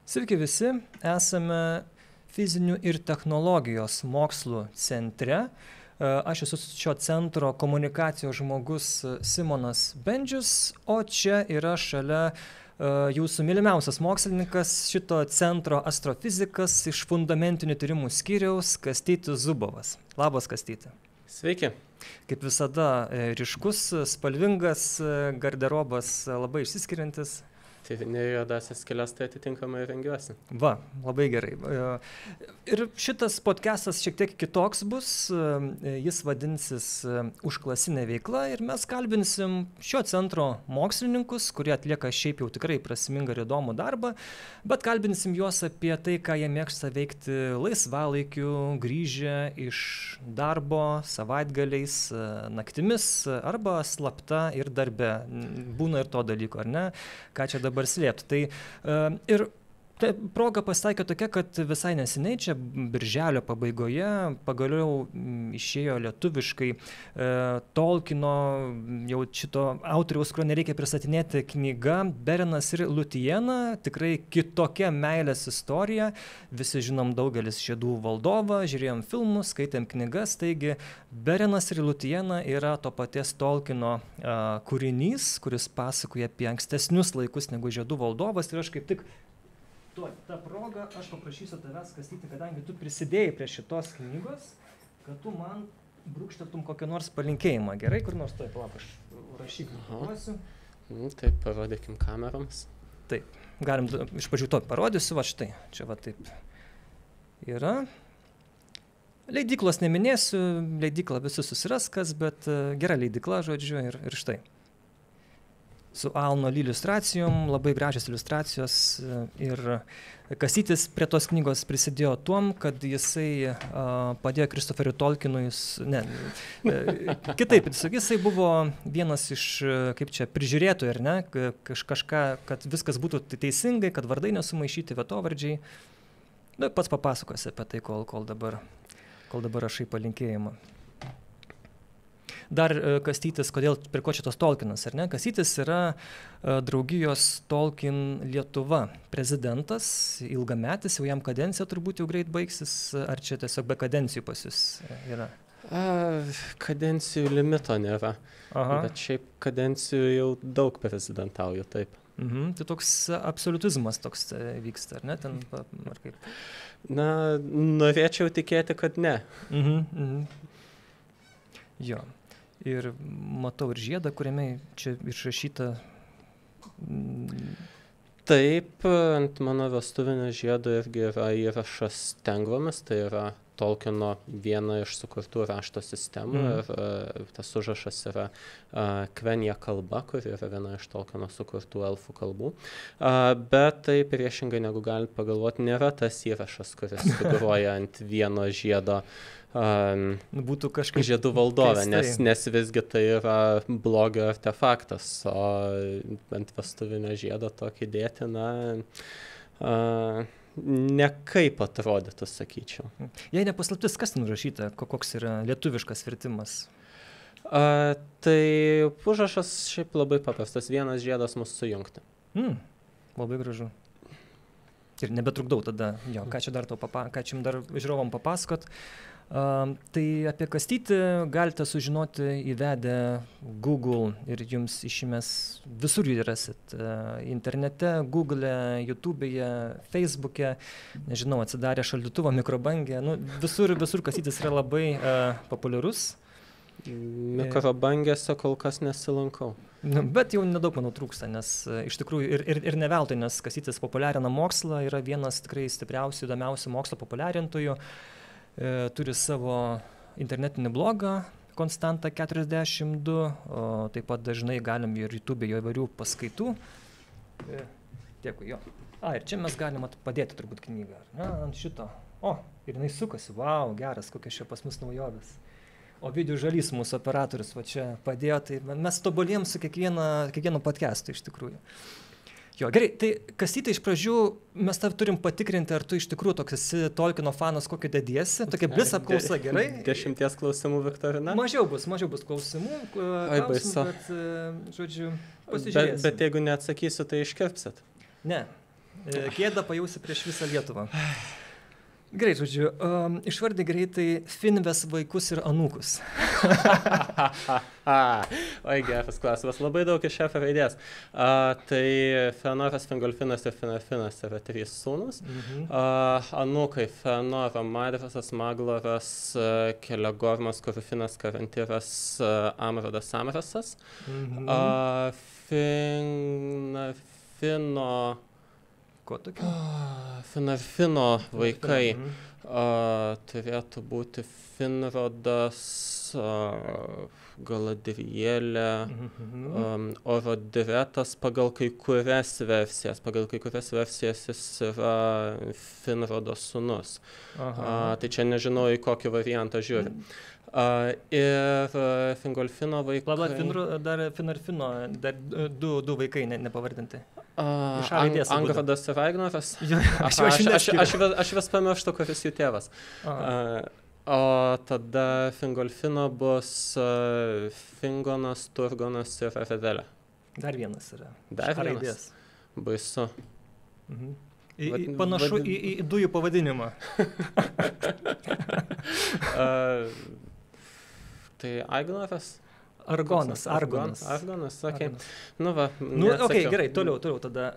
Sveiki visi, esame fizinių ir technologijos mokslų centre. Aš esu šio centro komunikacijos žmogus Simonas Bendžius, o čia yra šalia jūsų mylimiausias mokslininkas šito centro astrofizikas iš fundamentinių tyrimų skyriaus Kastytis Zubovas. Labas, Kastyti. Sveiki. Kaip visada, ryškus, spalvingas, garderobas labai išsiskiriantis. Tyrinėju juodąsias skyles, tai atitinkamai rengiuosi. Va, labai gerai. Ir šitas podcastas šiek tiek kitoks bus, jis vadinsis Užklasinė veikla ir mes kalbinsim šio centro mokslininkus, kurie atlieka šiaip jau tikrai prasmingą ir įdomų darbą, bet kalbinsim juos apie tai, ką jie mėgsta veikti laisvalaikiu, grįžę iš darbo, savaitgaliais, naktimis arba slapta ir darbe. Būna ir to dalyko, ar ne? Ką čia dabar slėpti. Tai ir proga pasitaikė tokia, kad visai neseniai čia birželio pabaigoje pagaliau išėjo lietuviškai Tolkieno, jau šito autoriaus, kurio nereikia pristatinėti, knyga Berenas ir Lūtijena, tikrai kitokia meilės istorija. Visi žinom daugelis Žiedų valdovą, žiūrėjom filmus, skaitėm knygas, taigi Berenas ir Lūtijena yra to paties Tolkieno kūrinys, kuris pasakoja apie ankstesnius laikus negu Žiedų valdovas ir aš kaip tik ta proga aš paprašysiu tavęs, Kastyti, kadangi tu prisidėjai prie šitos knygos, kad tu man brūkšteltum kokią nors palinkėjimą. Gerai, kur nors toj palauk, aš rašyklį paruosiu. Taip, parodykim kameroms. Taip, galim iš pradžių to parodysiu, va štai, čia va taip yra. Leidyklos neminėsiu, leidyklą visi susiras kas, bet gera leidykla, žodžiu, ir štai. Su Alno iliustracijom, labai gražios iliustracijos ir Kastytis prie tos knygos prisidėjo tuom, kad jisai padėjo Kristoferiui Tolkienui, kitaip, jisai buvo vienas iš, kaip čia, prižiūrėtojų, ar ne, kažką, kad viskas būtų teisingai, kad vardai nesumaišyti, vietovardžiai. Nu, pats papasakosi apie tai, kol dabar rašai palinkėjimą. Dar Kastytis, prie ko čia tos Tolkienas, ar ne? Kastytis yra draugijos Tolkien Lietuva prezidentas, ilgametis, jau jam kadencija turbūt jau greit baigsis, ar čia tiesiog be kadencijų pas jūs yra? Kadencijų limito nėra, bet šiaip kadencijų jau daug prezidentauju, taip. Tai toks absoliutizmas toks vyksta, ar ne? Ten, ar kaip? Na, norėčiau tikėti, kad ne. Jo. Ir matau ir žiedą, kuriame čia išrašyta. Taip, ant mano vestuvinio žiedo irgi yra įrašas Tengvomis, tai yra Tolkieno viena iš sukurtų rašto sistemų ir tas užrašas yra Kvenija kalba, kuri yra viena iš Tolkieno sukurtų elfų kalbų. Bet tai priešingai negu galit pagalvoti, nėra tas įrašas, kuris figūruoja ant vieno žiedo būtų kažkaip Žiedų valdovė, nes visgi tai yra blogio artefaktas, o ant vestuvinio žiedo tokį dėti, nekaip atrodytų, sakyčiau. Jei nepaslaptis, kas ten užrašyta, koks yra lietuviškas vertimas? Tai užrašas šiaip labai paprastas, vienas žiedas mus sujungti. Labai gražu. Ir nebetrukdau tada, ką čia dar žiūrovom papasakot. Tai apie Kastytį galite sužinoti įvedę Google ir jums išimės visur jį rasit. Internete, Google'e, YouTube'e, Facebook'e, nežinau, atsidarė šaldytuvo, mikrobangę. Visur Kastytis yra labai populiarus. Mikrobangėse kol kas nesilankau. Bet jau nedaug, manau, trūksta, nes iš tikrųjų ir ne veltui, nes Kastytis populiarina mokslą, yra vienas tikrai stipriausių, įdomiausių mokslo populiarintojų, turi savo internetinį blogą Konstanta 42, o taip pat dažnai galim ir YouTube'e jo įvairių paskaitų. Dėkui, jo. Ir čia mes galim padėti turbūt knygą, ant šito. Ir jinai sukasi, vau, geras, kokios čia pas mus naujovės. Ovidijus Žalys, mūsų operatorius, va čia padėjo, tai mes tobulėjom su kiekvienu podcastu iš tikrųjų. Jo, gerai, tai Kastyti, iš pradžių mes turim patikrinti, ar tu iš tikrųjų toks esi Tolkieno fanas, kokį dediesi. Tokia blitz apklausa, gerai? 10 klausimų viktorina? Mažiau bus klausimų, bet, žodžiu, pasižiūrėsim. Bet jeigu neatsakysiu, tai iškirpsit? Ne, Gėdą pajausi prieš visą Lietuvą. Gerai, žodžiu, išvardė greitai Finves vaikus ir anūkus. Oi, geras klausimas. Labai daug iš F raidės. Tai Fenoras, Fingolfinas ir Finarfinas yra 3 sūnus. Anūkai Fenora, Marvesas, Magloras, Kelegormas, Kurufinas, Karantiras, Amrodas, Amrasas. Finarfino vaikai turėtų būti Finrodas, Galadrielė, Orodiretas pagal kai kurias versijas. Pagal kai kurias versijas jis yra Finrodo sūnus. Tai čia nežinau, į kokį variantą žiūri. Ir Fingolfino vaikai... Dar Finarfino, dar du vaikai nepavardinti. Angradas ir Agnaras. Aš vis pamirštu, kuris jų tėvas. O tada Fingolfino bus Fingonas, Turgonas ir Revelė. Dar vienas yra. Dar vienas. Baisu. Panašu į dujų pavadinimą. Tai Agnaras? Argonas. Okay. Gerai, toliau tada.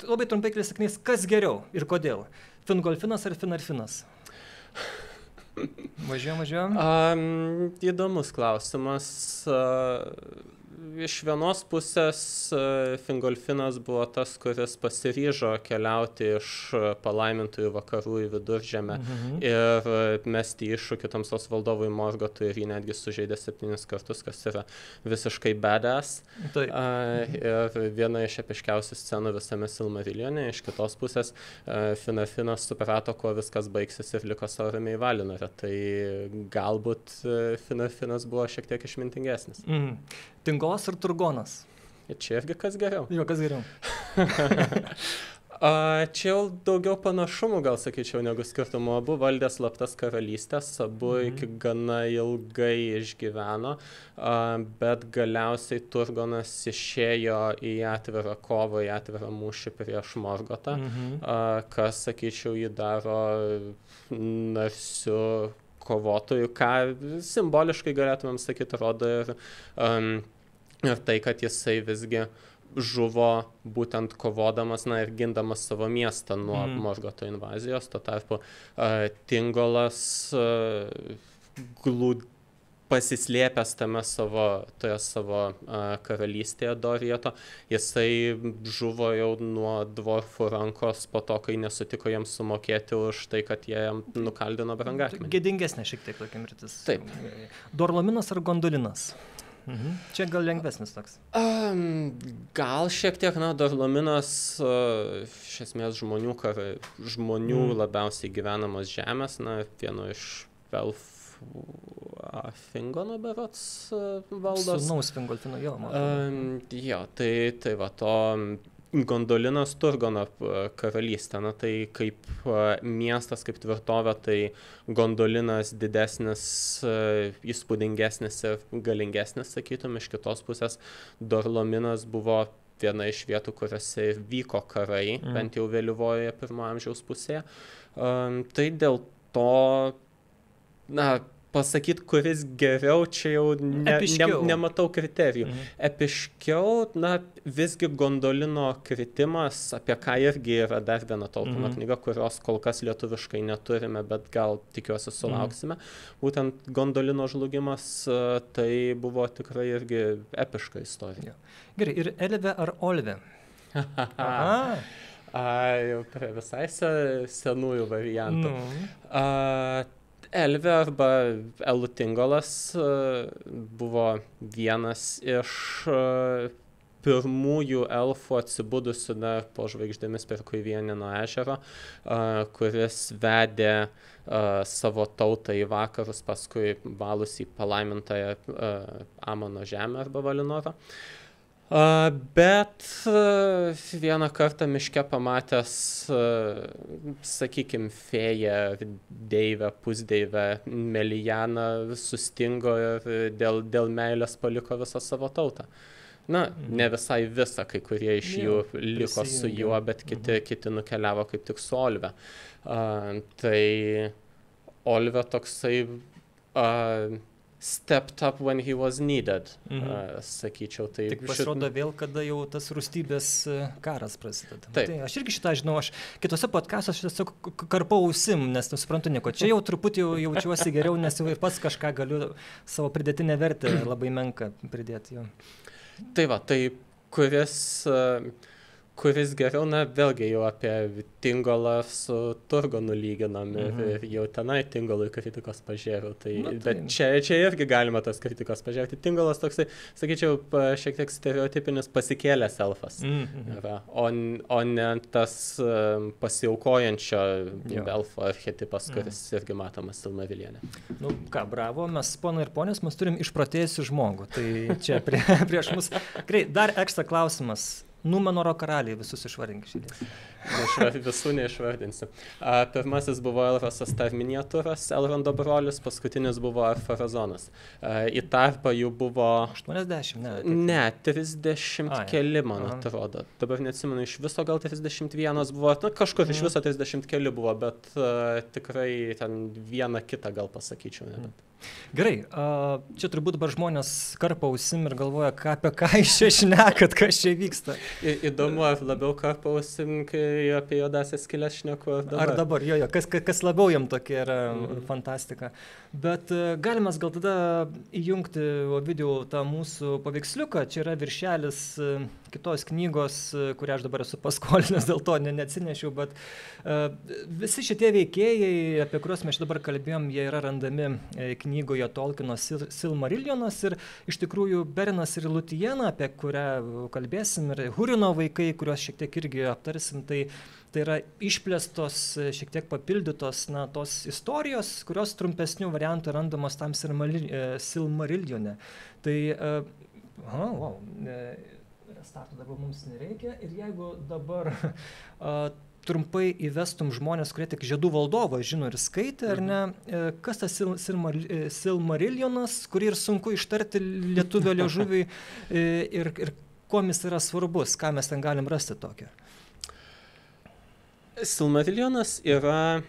Labai trumpai keli sakiniais, kas geriau ir kodėl? Fingolfinas ar Finarfinas? Važiuojam. Įdomus klausimas. Iš vienos pusės Fingolfinas buvo tas, kuris pasiryžo keliauti iš palaimintųjų vakarų į Viduržemę ir mesti iššūkį Tamsos valdovui Morgotui, ir jį netgi sužeidė 7 kartus, kas yra visiškai badass. Ir viena iš epiškiausių scenų visame Silmarillione. Iš kitos pusės Finarfinas suprato, kuo viskas baigsis, ir liko savo ramiai Valinore. Tai galbūt Finarfinas buvo šiek tiek išmintingesnis. Tingolas ar Turgonas? Čia irgi kas geriau? Jo, kas geriau? Čia jau daugiau panašumų, gal sakyčiau, negu skirtumų. Abu valdė slaptas karalystės, abu iki gana ilgai išgyveno, bet galiausiai Turgonas išėjo į atvirą kovą, į atvirą mūšį prieš Morgotą, kas, sakyčiau, jį daro narsiu kovotojų, ką simboliškai galėtumėm sakyti, rodo ir tai, kad jisai visgi žuvo būtent kovodamas, ir gindamas savo miestą nuo Morgoto invazijos. Tuo tarpu Tingolas pasislėpęs toje savo karalystėje Dorieto, jisai žuvo jau nuo dvorfų rankos po to, kai nesutiko jiems sumokėti už tai, kad jie jam nukaldino brangakmenį. Gėdingesnė šiek tiek tokia mirtis. Taip. Dorlominas ar Gondolinas? Čia gal lengvesnis toks. Gal šiek tiek, Dorlominas iš esmės žmonių labiausiai gyvenamos žemės, vieno iš Fingono berods valdos. Sūnaus Fingolfino, jo. Jo, tai va, to Gondolinas Turgono karalystė, tai kaip miestas, kaip tvirtovė, tai Gondolinas didesnis, įspūdingesnis ir galingesnis, sakytum. Iš kitos pusės Dorlominas buvo viena iš vietų, kuriuose vyko karai, bent jau vėlyvojoje 1 amžiaus pusėje. Tai dėl to, pasakyti, kuris geriau, čia jau nematau kriterijų. Epiškiau, visgi Gondolino kritimas, apie ką irgi yra dar viena Tolkieno knyga, kurios kol kas lietuviškai neturime, bet gal tikiuosi sulauksime. Būtent Gondolino žlugimas, tai buvo tikrai irgi epiška istorija. Gerai, ir Elvė ar Olvė? Jau prie visai senųjų variantų. Elvė arba Elutingolas buvo vienas iš pirmųjų elfų atsibudusių po žvaigždėmis per Kuivienino ežero, kuris vedė savo tautą į vakarus, paskui valus į palaimintąją Amono žemę arba Valinorą. Bet vieną kartą miške pamatęs, sakykime, fėją, deivę, pusdeivę, Melianą, sustingo ir dėl meilės paliko visą savo tautą. Na, ne visai visą, kai kurie iš jų liko su juo, bet kiti nukeliavo kaip tik su Olve. Tai Olve toksai stepped up when he was needed, sakyčiau. Tai tik pasirodo vėl, kada jau tas rūstybės karas prasideda. Taip. Tai aš irgi šitą žinau, aš kitose podcastuose aš tiesiog karpau ausim, nes nesuprantu nieko. Čia jau truputį jaučiuosi geriau, nes jau ir pats kažką galiu savo pridėtinę vertę labai menką pridėti. Jau. Tai va, tai kuris geriau, na, vėlgi jau apie Tingolą su Turgonu lyginam ir jau tenai Tingolui kritikos pažiūrėjau. Tai, bet čia irgi galima tas kritikos pažiūrėti. Tingolas toksai, sakyčiau, šiek tiek stereotipinis pasikėlęs elfas, yra, o ne tas pasiaukojančio elfo archetipas, kuris irgi matomas Silmarillione. Nu ką, bravo, mes, ponai ir ponės, mes turim išprotėjusių žmogų. Tai čia prieš mus. Gerai, dar ekstra klausimas. Numenoro karaliai visus išvardink šilės. Visų neišvardinsiu. Pirmasis buvo Elrosas Tarminiatūras, Elrondo brolis, paskutinis buvo Arfarazonas. Į tarpą jų buvo... 80, ne? Ne, 30 keli, man atrodo. Dabar neatsimenu, iš viso gal 31 buvo, na, kažkur iš viso 30 keli buvo, bet tikrai ten vieną kitą gal pasakyčiau. Gerai, čia turbūt dabar žmonės karpa ausim ir galvoja, apie ką iš čia šnekat, kas čia vyksta. Įdomu, ar labiau karpa ausim, kai apie juodasias skylės šneku, ar dabar, jo, kas labiau jam tokia yra fantastika. Bet galimas gal tada įjungti Ovidijau tą mūsų paveiksliuką, čia yra viršelis kitos knygos, kurią aš dabar esu paskolinęs, dėl to neatsinešiau, bet visi šitie veikėjai, apie kuriuos mes dabar kalbėjom, jie yra randami knygoje Tolkieno Silmarillionas ir iš tikrųjų Berinas ir Lúthien, apie kurią kalbėsim, ir Húrino vaikai, kuriuos šiek tiek irgi aptarsim, tai yra išplėstos, šiek tiek papildytos, na, tos istorijos, kurios trumpesnių variantų randamos tam Silmarillione. Tai, restarto dabar mums nereikia ir jeigu dabar trumpai įvestum žmonės, kurie tik Žiedų valdovą žino ir skaitė, ar ne, kas tas Silmarillionas, kurį ir sunku ištarti lietuvio liežuviui ir kuom jis yra svarbus, ką mes ten galim rasti tokio? Silmarillionas yra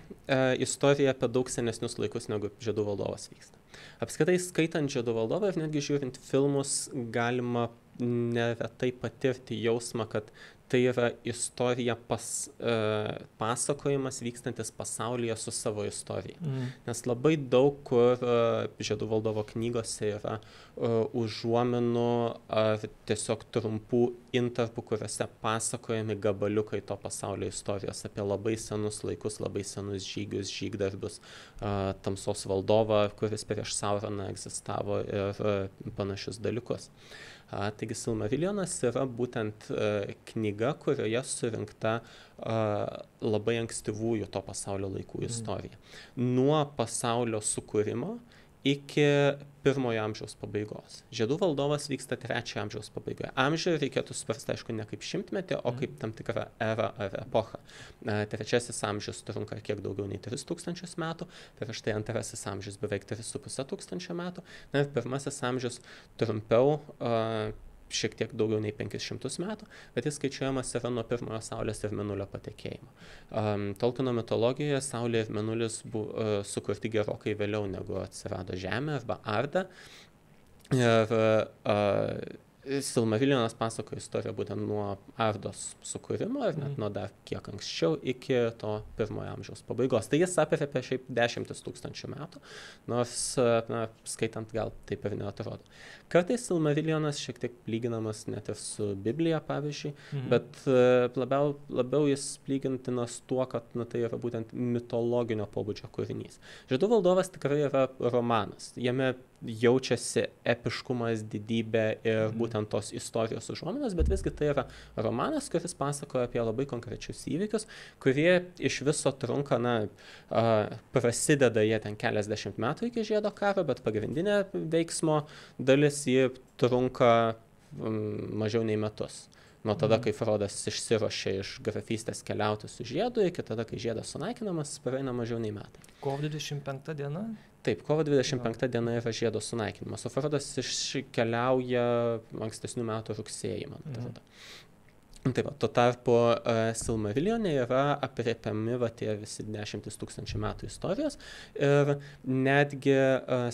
istorija apie daug senesnius laikus, negu Žiedų valdovas vyksta. Apskritai, skaitant Žiedų valdovą ir netgi žiūrint filmus, galima neretai patirti jausmą, kad tai yra istorija pasakojimas vykstantis pasaulyje su savo istorija. Nes labai daug kur Žiedų valdovo knygose yra užuominų ar tiesiog trumpų intarpų, kuriuose pasakojami gabaliukai to pasaulio istorijos apie labai senus laikus, labai senus žygius, žygdarbius, tamsos valdovą, kuris prieš Sauroną egzistavo ir panašius dalykus. Taigi Silmarillionas yra būtent knyga, kurioje surinkta labai ankstyvųjų to pasaulio laikų istorija. Nuo pasaulio sukūrimo iki 1 amžiaus pabaigos. Žiedų valdovas vyksta 3 amžiaus pabaigoje. Amžių reikėtų suprasti, aišku, ne kaip šimtmetį, o kaip tam tikrą erą ar epochą. 3 amžius trunka kiek daugiau nei 3000 metų, prieš tai 2 amžius beveik 3500 metų, na ir 1 amžius trumpiau, šiek tiek daugiau nei 500 metų, bet jis skaičiuojamas yra nuo pirmojo Saulės ir Mėnulio patekėjimo. Tolkieno mitologijoje Saulė ir Mėnulis buvo sukurti gerokai vėliau negu atsirado Žemė arba Arda. Ir Silmarillionas pasakoja istoriją būtent nuo Ardos sukūrimo ir net nuo dar kiek anksčiau iki to 1 amžiaus pabaigos. Tai jis aprėpia šiaip 10 000 metų, nors skaitant gal taip ir neatrodo. Kartais Silmarillionas šiek tiek lyginamas net ir su Biblija, pavyzdžiui, bet labiau jis lygintinas tuo, kad tai yra būtent mitologinio pobūdžio kūrinys. Žiedų valdovas tikrai yra romanas. Jame jaučiasi epiškumas, didybė ir būtent tos istorijos užuominos, bet visgi tai yra romanas, kuris pasakoja apie labai konkrečius įvykius, kurie iš viso trunka, prasideda jie ten keliasdešimt metų iki Žiedo karo, bet pagrindinė veiksmo dalis jį trunka mažiau nei metus. Nuo tada, kai Frodas išsiruošė iš grafystės keliauti su žiedu, iki tada, kai žiedas sunaikinamas, praeina mažiau nei metai. Kovo 25 diena? Taip, kovo 25 diena yra žiedo sunaikinimas, o Frodas iškeliauja ankstesnių metų rugsėjį, man atrodo. Taip, tuo tarpu Silmarillione yra aprėpiami tie visi 10 000 metų istorijos ir netgi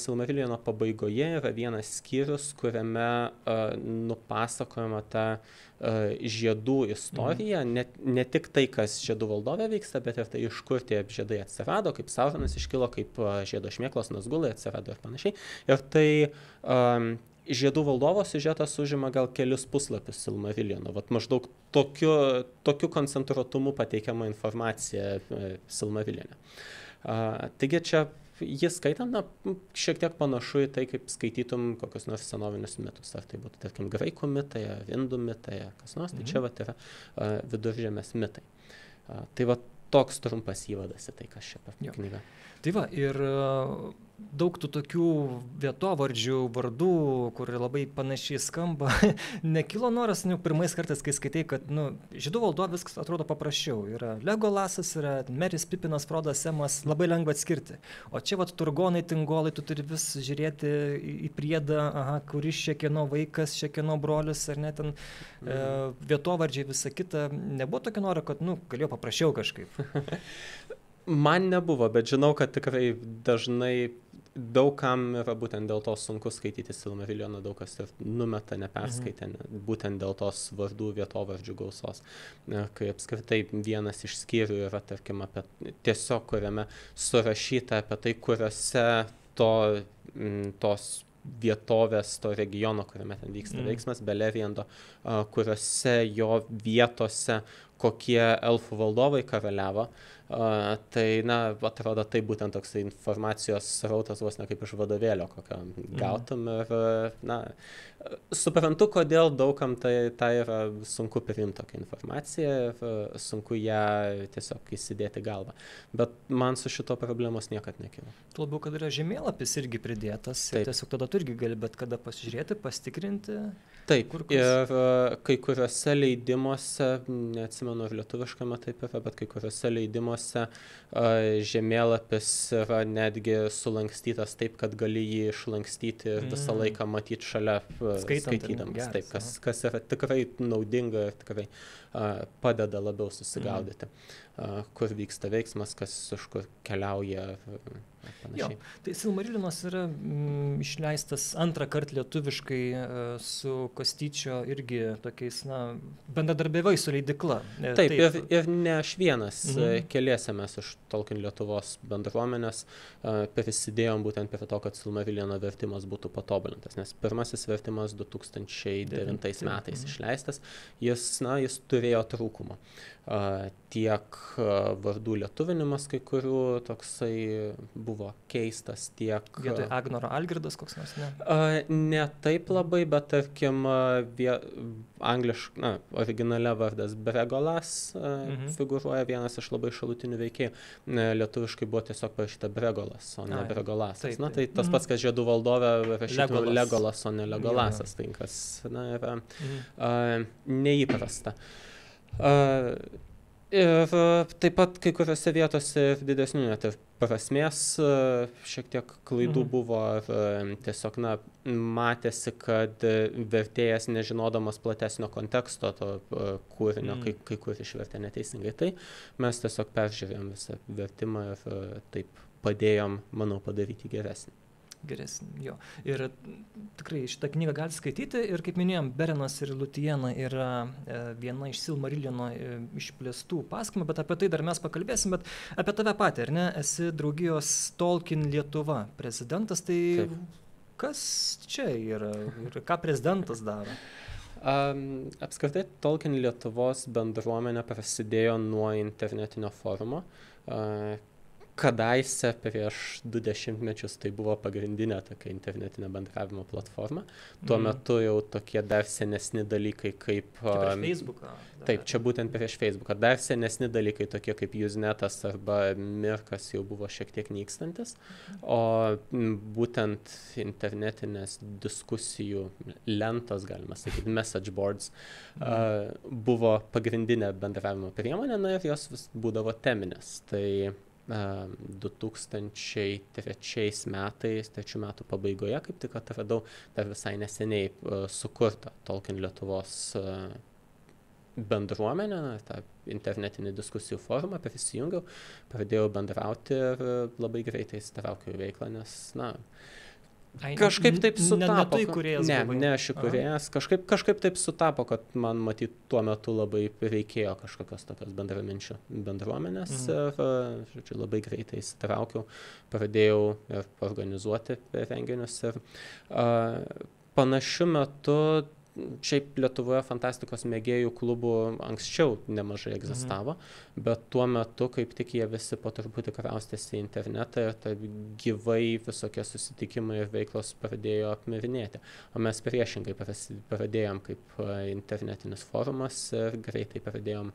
Silmarillione pabaigoje yra vienas skyrius, kuriame nupasakojama ta žiedų istorija, ne tik tai, kas žiedų valdove vyksta, bet ir tai, iš kur tie žiedai atsirado, kaip Sauronas iškilo, kaip žiedo šmėklos Nazgulai atsirado ir panašiai. Ir tai žiedų valdovo siužetas užima gal kelis puslapius Silmarillione. Vat maždaug tokiu koncentruotumu pateikiama informacija Silmarillione. Taigi čia jis skaitant, šiek tiek panašu į tai, kaip skaitytum kokius nors senovinius mitus. Ar tai būtų, tarkim, graikų mitai, ar indų mitai, ar kas nors. Tai čia vat yra viduržemės mitai. Tai vat toks trumpas įvadas į tai, kas čia per knygą. Tai va, ir daug tų tokių vietovardžių, vardų, kur labai panašiai skamba, nekilo noras, pirmais kartais, kai skaitai, kad, žydų valdove viskas atrodo paprasčiau. Yra Legolasas, yra Meris, Pipinas, Frodas, Semas, labai lengva atskirti. O čia, turgonai, tingolai, tu turi vis žiūrėti į priedą, kuris čia kieno vaikas, čia kieno brolis, ar ne, ten vietovardžiai, visa kita. Nebuvo tokio noro, kad, galėjo paprasčiau kažkaip. Man nebuvo, bet žinau, kad tikrai dažnai daugam yra būtent dėl to sunku skaityti Silmarillione, daug kas ir numeta neperskaitę, būtent dėl tos vardų vietovardžių gausos. Kai apskritai vienas iš skyrių yra, tarkim, tiesiog kuriame surašyta apie tai, kuriuose tos vietovės, to regiono, kuriame ten vyksta veiksmas, Beleriando, kuriuose jo vietose kokie elfų valdovai karaliavo. Tai, atrodo, tai būtent toks informacijos srautas vos ne kaip iš vadovėlio kokio gautum ir, suprantu, kodėl daugam tai yra sunku priimti tokią informaciją ir sunku ją tiesiog įsidėti galvą. Bet man su šito problemos niekad nekilo. Tuo labiau, kad yra žemėlapis irgi pridėtas ir tiesiog tada tu irgi gali bet kada pasižiūrėti, pasitikrinti. Taip, ir kai kuriuose leidimuose, neatsimenu ar lietuviškame taip yra, bet kai kuriuose leidimuose žemėlapis yra netgi sulankstytas taip, kad gali jį išlankstyti ir visą laiką matyti šalia skaitydamas. Taip, kas yra tikrai naudinga ir tikrai padeda labiau susigaudyti, kur vyksta veiksmas, kas iš kur keliauja ir panašiai. Tai Silmarillionas yra išleistas antrą kartą lietuviškai su Kastyčio irgi tokiais, bendradarbiavai su leidykla. Taip. Ir ne aš vienas, keliese mes iš Tolkien Lietuvos bendruomenės prisidėjom būtent prie to, kad Silmarillione vertimas būtų patobulintas, nes pirmasis vertimas 2009 metais išleistas, jis turėjo trūkumų. Tiek vardų lietuvinimas kai kurių toksai buvo keistas, tiek... Vietoj Agnoro Algirdas koks nors, ne? Ne taip labai, bet tarkim originale vardas Bregolas figūruoja vienas iš labai šalutinių veikėjų. Lietuviškai buvo tiesiog parašyta Bregolas, o ne Bregolasas. Tai tas pats, kas žiedų valdove rašytų Legolas, o ne Legolasas. Tai kas yra neįprasta. Ir taip pat kai kuriuose vietose didesnių net ir prasmės šiek tiek klaidų buvo, tiesiog matėsi, kad vertėjas nežinodamas platesnio konteksto to kūrinio, kai kur išvertė neteisingai. Tai mes tiesiog peržiūrėjom visą vertimą ir taip padėjom, manau, padaryti geresnį. Jo. Ir tikrai šitą knygą gali skaityti ir, kaip minėjom, Berenas ir Luthien yra viena iš Silmarilliono išplėstų pasakojimų, bet apie tai dar mes pakalbėsim, bet apie tave patį, ar ne? Esi draugijos Tolkien Lietuva prezidentas, tai taip. Kas čia yra ir ką prezidentas daro? Apskritai Tolkien Lietuvos bendruomenė prasidėjo nuo internetinio forumo. kadaise prieš 20 metus tai buvo pagrindinė tokia internetinė bendravimo platforma. Tuo metu jau tokie dar senesni dalykai kaip... Prieš Facebooką. Taip, čia būtent prieš Facebooką. Dar senesni dalykai tokie kaip Usenetas arba Mirkas jau buvo šiek tiek nykstantis, o būtent internetinės diskusijų lentos, galima sakyti, message boards, buvo pagrindinė bendravimo priemonė, na ir jos vis būdavo teminės. Tai 2003 metais, 3 metų pabaigoje, kaip tik atradau dar visai neseniai sukurtą Tolkien Lietuvos bendruomenę, tą internetinį diskusijų forumą, prisijungiau, pradėjau bendrauti ir labai greitai įsitraukiau į veiklą, nes, kažkaip taip sutapo. Ne tu įkūrėjas buvai? Ne, aš įkūrėjas. Kažkaip taip sutapo, kad man matyt tuo metu labai reikėjo kažkokios tokios bendraminčių bendruomenės ir, žodžiu, labai greitai įsitraukiau, pradėjau ir organizuoti renginius ir panašiu metu. Šiaip Lietuvoje fantastikos mėgėjų klubų anksčiau nemažai egzistavo, bet tuo metu kaip tik jie visi po truputį kraustėsi į internetą ir tai gyvai visokie susitikimai ir veiklos pradėjo apmirinėti. O mes priešingai pradėjom kaip internetinis forumas ir greitai pradėjom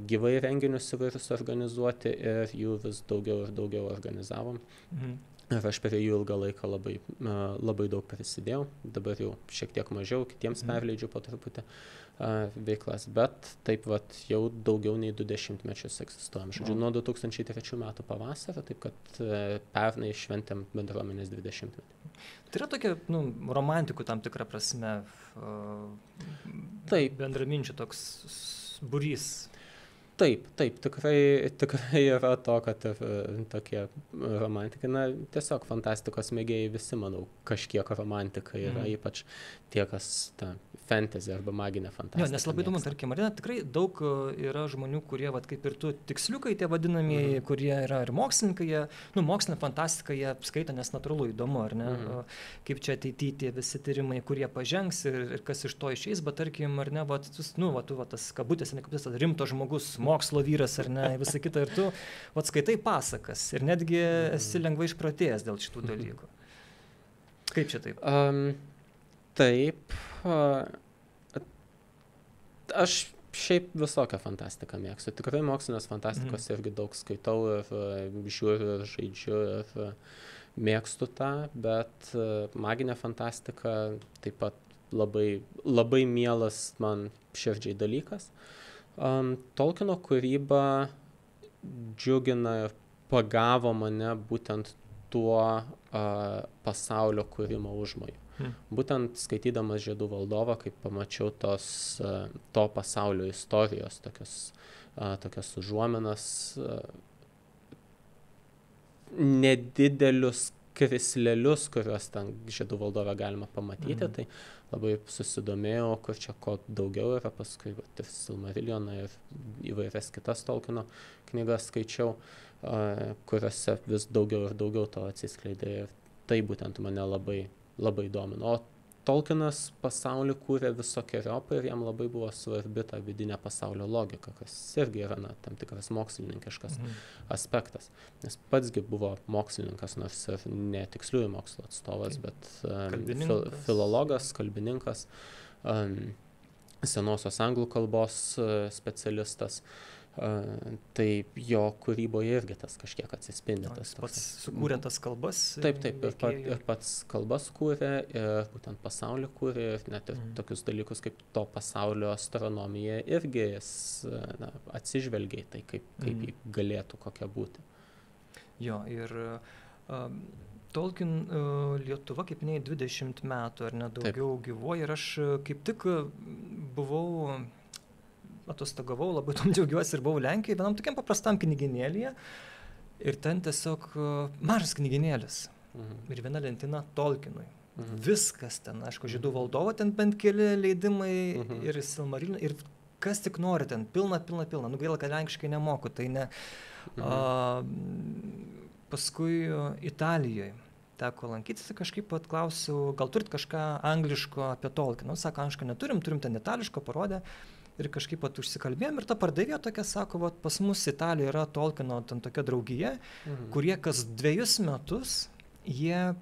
gyvai renginius įvairius organizuoti ir jų vis daugiau ir daugiau organizavom. Ir aš prie jų ilgą laiką labai daug prisidėjau, dabar jau šiek tiek mažiau, kitiems perleidžiu po truputį veiklas, bet taip jau daugiau nei 20 mečius egzistuojam. Žodžiu, nuo 2003 metų pavasario, taip kad pernai šventėm bendruomenės 20 metį. Tai yra tokia, romantikų tam tikrą prasme, bendraminčių toks būrys. Taip, tikrai yra to, kad ir tokie romantikai, tiesiog fantastikos mėgėjai visi, manau, kažkiek romantika yra, ypač tie, kas fantasy arba maginė fantastika. Nes labai įdomu, tarkim, Marina, tikrai daug yra žmonių, kurie, kaip ir tu, tiksliukai tie vadinamieji, kurie yra ir mokslininkai, jie, mokslinė fantastika, jie skaito, nes natūralu įdomu, ar ne, kaip čia ateityje tie visi tyrimai, kurie pažengs ir kas iš to išeis, bet tarkim, ar ne, tu tas kabutės, nekabutės, rimto žmogus, mokslo vyras, ar ne, visą kitą, ir tu, skaitai pasakas ir netgi esi lengvai išprotėjęs dėl šitų dalykų. Kaip čia taip? Taip, aš šiaip visokią fantastiką mėgstu. Tikrai mokslinės fantastikos irgi daug skaitau ir žiūriu ir žaidžiu ir mėgstu tą, bet maginė fantastika taip pat labai, labai mielas man širdžiai dalykas. Tolkieno kūryba džiugina ir pagavo mane būtent tuo pasaulio kūrimo užmoju. Būtent skaitydamas Žiedų valdovą, kai pamačiau to pasaulio istorijos, tokias užuominas, nedidelius krislelius, kuriuos ten Žiedų valdove galima pamatyti, tai labai susidomėjau, kur čia ko daugiau yra, paskui ir Silmarilioną ir įvairias kitas Tolkieno knygas skaičiau, kuriuose vis daugiau ir daugiau to atsiskleidė ir tai būtent mane labai domino. O Tolkienas pasaulį kūrė visokeriopai ir jam labai buvo svarbi ta vidinė pasaulio logika, kas irgi yra tam tikras mokslininkiškas aspektas. Nes patsgi buvo mokslininkas, nors ir ne tiksliųjų mokslo atstovas, bet filologas, kalbininkas, senosios anglų kalbos specialistas. Tai jo kūryboje irgi tas kažkiek atsispindi. Pats sukūrė tas kalbas? Taip, ir pats kalbas kūrė, ir būtent pasaulį kūrė, ir net ir tokius dalykus kaip to pasaulio astronomija irgi atsižvelgia į tai, kaip jį galėtų kokia būti. Jo, ir Tolkien Lietuva, kaip minėjai, 20 metų ar ne daugiau gyvuoja, ir aš kaip tik buvau atostogavau, labai tom džiaugiuosi ir buvau Lenkijoje, vienam tokiam paprastam knyginėlyje ir ten tiesiog mažas knyginėlis ir viena lentyna Tolkienui. Viskas ten, aišku, Žiedų valdovo, ten bent keli leidimai ir Silmarillion ir kas tik nori ten, pilna. Gaila, kad lenkiškai nemoku, tai ne. Paskui Italijoje teko lankytis, kažkaip klausiau, gal turit kažką angliško apie Tolkieną. Sako, angliško neturim ten itališko, parodė. ir kažkaip užsikalbėjom ir ta pardavėja tokia sako, pas mus Italijoje yra Tolkieno ten tokia draugija, kurie kas 2 metus jie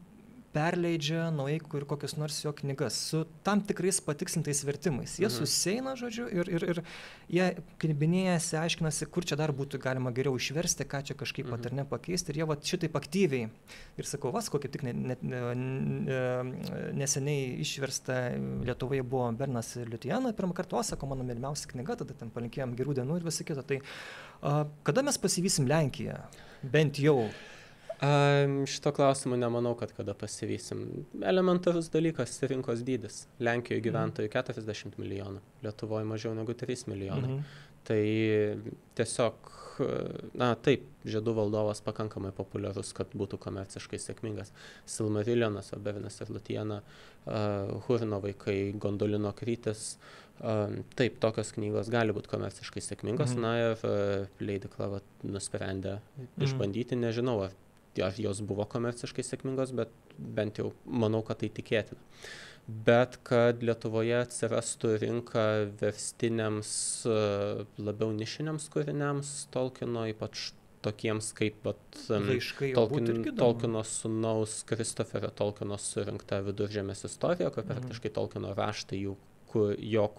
perleidžia naujai kokius nors jo knygas su tam tikrais patikslintais vertimais. Jie susieina, žodžiu, ir jie knibinėjasi, aiškinasi, kur čia dar būtų galima geriau išversti, ką čia kažkaip ar nepakeisti. Ir jie šitaip aktyviai. Ir sakau, kokia tik neseniai išversta Lietuvoje buvo Bernas Liutiana, pirmą kartą, sako, mano mylimiausia knyga, tada ten palinkėjom gerų dienų ir visi kita. Tai kada mes pasivysim Lenkiją? Bent jau. Šito klausimo nemanau, kad kada pasivysim. Elementarus dalykas - rinkos dydis. Lenkijoje gyventojų 40 milijonų, Lietuvoje mažiau negu 3 milijonai. Tai tiesiog, taip, Žiedų valdovas pakankamai populiarus, kad būtų komerciškai sėkmingas. Silmarilionas, Obervinas ir Lutiena, Hurno vaikai, Gondolino krytis. Taip, tokios knygos gali būti komerciškai sėkmingos. Na ir leidykla nusprendė išbandyti, nežinau, ar jos buvo komerciškai sėkmingos, bet bent jau manau, kad tai tikėtina. Bet kad Lietuvoje atsirastų rinka verstiniams, labiau nišiniams kūriniams Tolkieno, ypač tokiems kaip Tolkieno sūnaus Kristoferio Tolkieno surinkta Viduržemės istorija, kur praktiškai Tolkieno raštai jo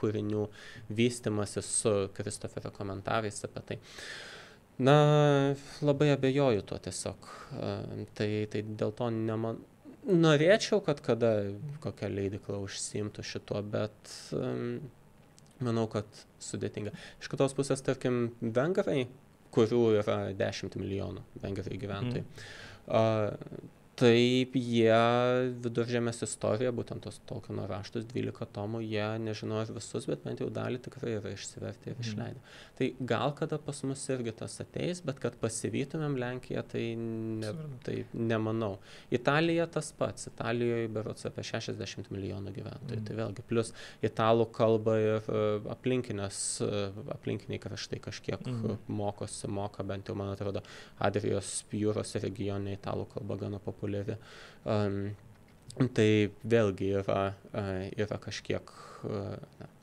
kūrinių vystimasis su Kristoferio komentarais apie tai. Labai abejoju tuo tiesiog. Tai dėl to norėčiau, kad kada kokia leidykla užsiimtų šituo, bet manau, kad sudėtinga. Iš kitos pusės, tarkim, vengrai, kurių yra 10 milijonų vengrai gyventojai. Taip, jie Viduržemės istoriją, būtent tos Tolkieno raštus, 12 tomų, jie nežinau ar visus, bet bent jau dalį tikrai yra išsivertę ir išleidę. Tai gal kada pas mus irgi tas ateis, bet kad pasivytumėm Lenkiją, tai nemanau. Italija tas pats. Italijoje berods apie 60 milijonų gyventojų. Tai vėlgi, plus italų kalba ir aplinkiniai kraštai kažkiek moka, bent jau, man atrodo, Adrijos jūros regione italų kalba gana populiari. Tai vėlgi yra kažkiek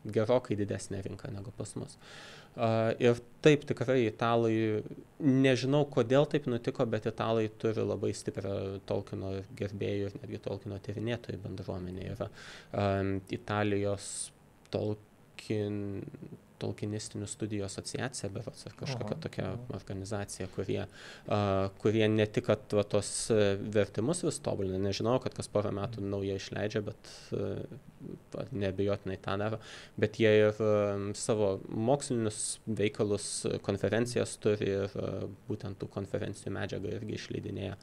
gerokai didesnė rinka negu pas mus. Ir taip, tikrai italai, nežinau kodėl taip nutiko, bet italai turi labai stiprią Tolkieno gerbėjų ir netgi Tolkieno tyrinėtojų bendruomenė. Yra Italijos Tolkienistinių studijų asociacija, berods, ar kažkokia tokia organizacija, kurie ne tik tos vertimus vis tobulina, nežinau, kad kas porą metų naują išleidžia, bet neabejotinai tą daro, bet jie ir savo mokslinius veikalus, konferencijas turi ir būtent tų konferencijų medžiagą irgi išleidinėja.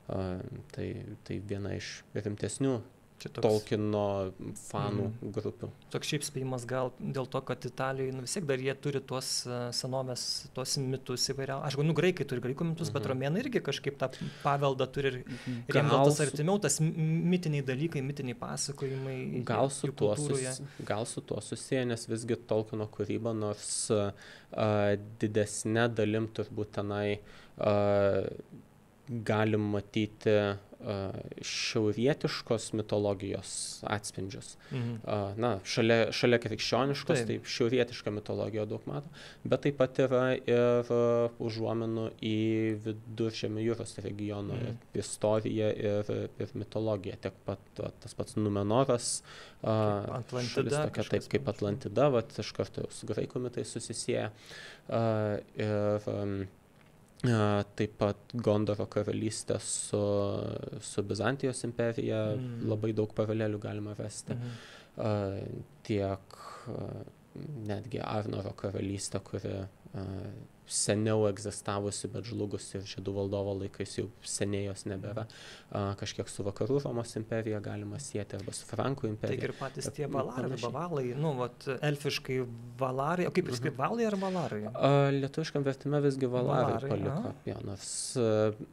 Tai viena iš rimtesnių Tolkieno fanų grupių. Toks šiaip spėjimas gal dėl to, kad Italijoje vis tiek dar jie turi tuos senovės, tuos mitus įvairiausius. Aišku, graikai turi graikų mitus, bet romėnai irgi kažkaip tą paveldą turi ir jiems tas artimiau, tas mitiniai dalykai, mitiniai pasakojimai. Gal su tuo susiję, nes visgi Tolkieno kūryba, nors didesnė dalim turbūt tenai galim matyti šiaurietiškos mitologijos atspindžius. Šalia krikščioniškos, taip šiaurietiška mitologija daug mato, bet taip pat yra ir užuominų į Viduržemio jūros regiono istoriją ir mitologiją. Tiek pat tas pats Numenoras, šalis tokia taip kaip Atlantida, iš karto su graikų mitais susisieja. Ir taip pat Gondoro karalystė su Bizantijos imperija, labai daug paralelių galima rasti. Tiek netgi Arnoro karalystė, kuri seniau egzistavusi, bet žlugusi ir Žiedų valdovo laikais jau seniai jos nebėra. Kažkiek su Vakarų Romos imperija galima sieti, arba su Frankų imperija. Taigi ir patys tie valarai, arba valai, elfiškai valarai, o kaip ir kaip valai ar valarai? Lietuviškam vertime visgi valarai paliko. Ja,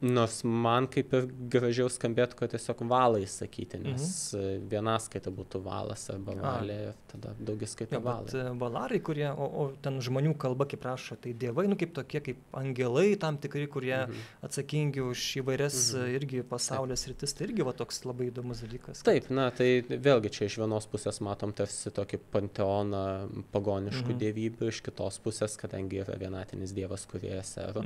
nors man kaip ir gražiau skambėtų, kad tiesiog valai sakyti, nes vienaskaita būtų valas arba valė, tada daugiskaita valai. Bet valarai, kurie, o ten žmonių kalba, kaip rašo, tai dievai, kaip kaip tokie, kaip angelai tam tikri, kurie atsakingi už įvairias irgi pasaulio sritis, tai irgi va toks labai įdomus dalykas. Taip, na, tai vėlgi čia iš vienos pusės matom tarsi tokį panteoną pagoniškų dievybių, iš kitos pusės, kadangi yra vienatinis dievas kūrėjas Ero,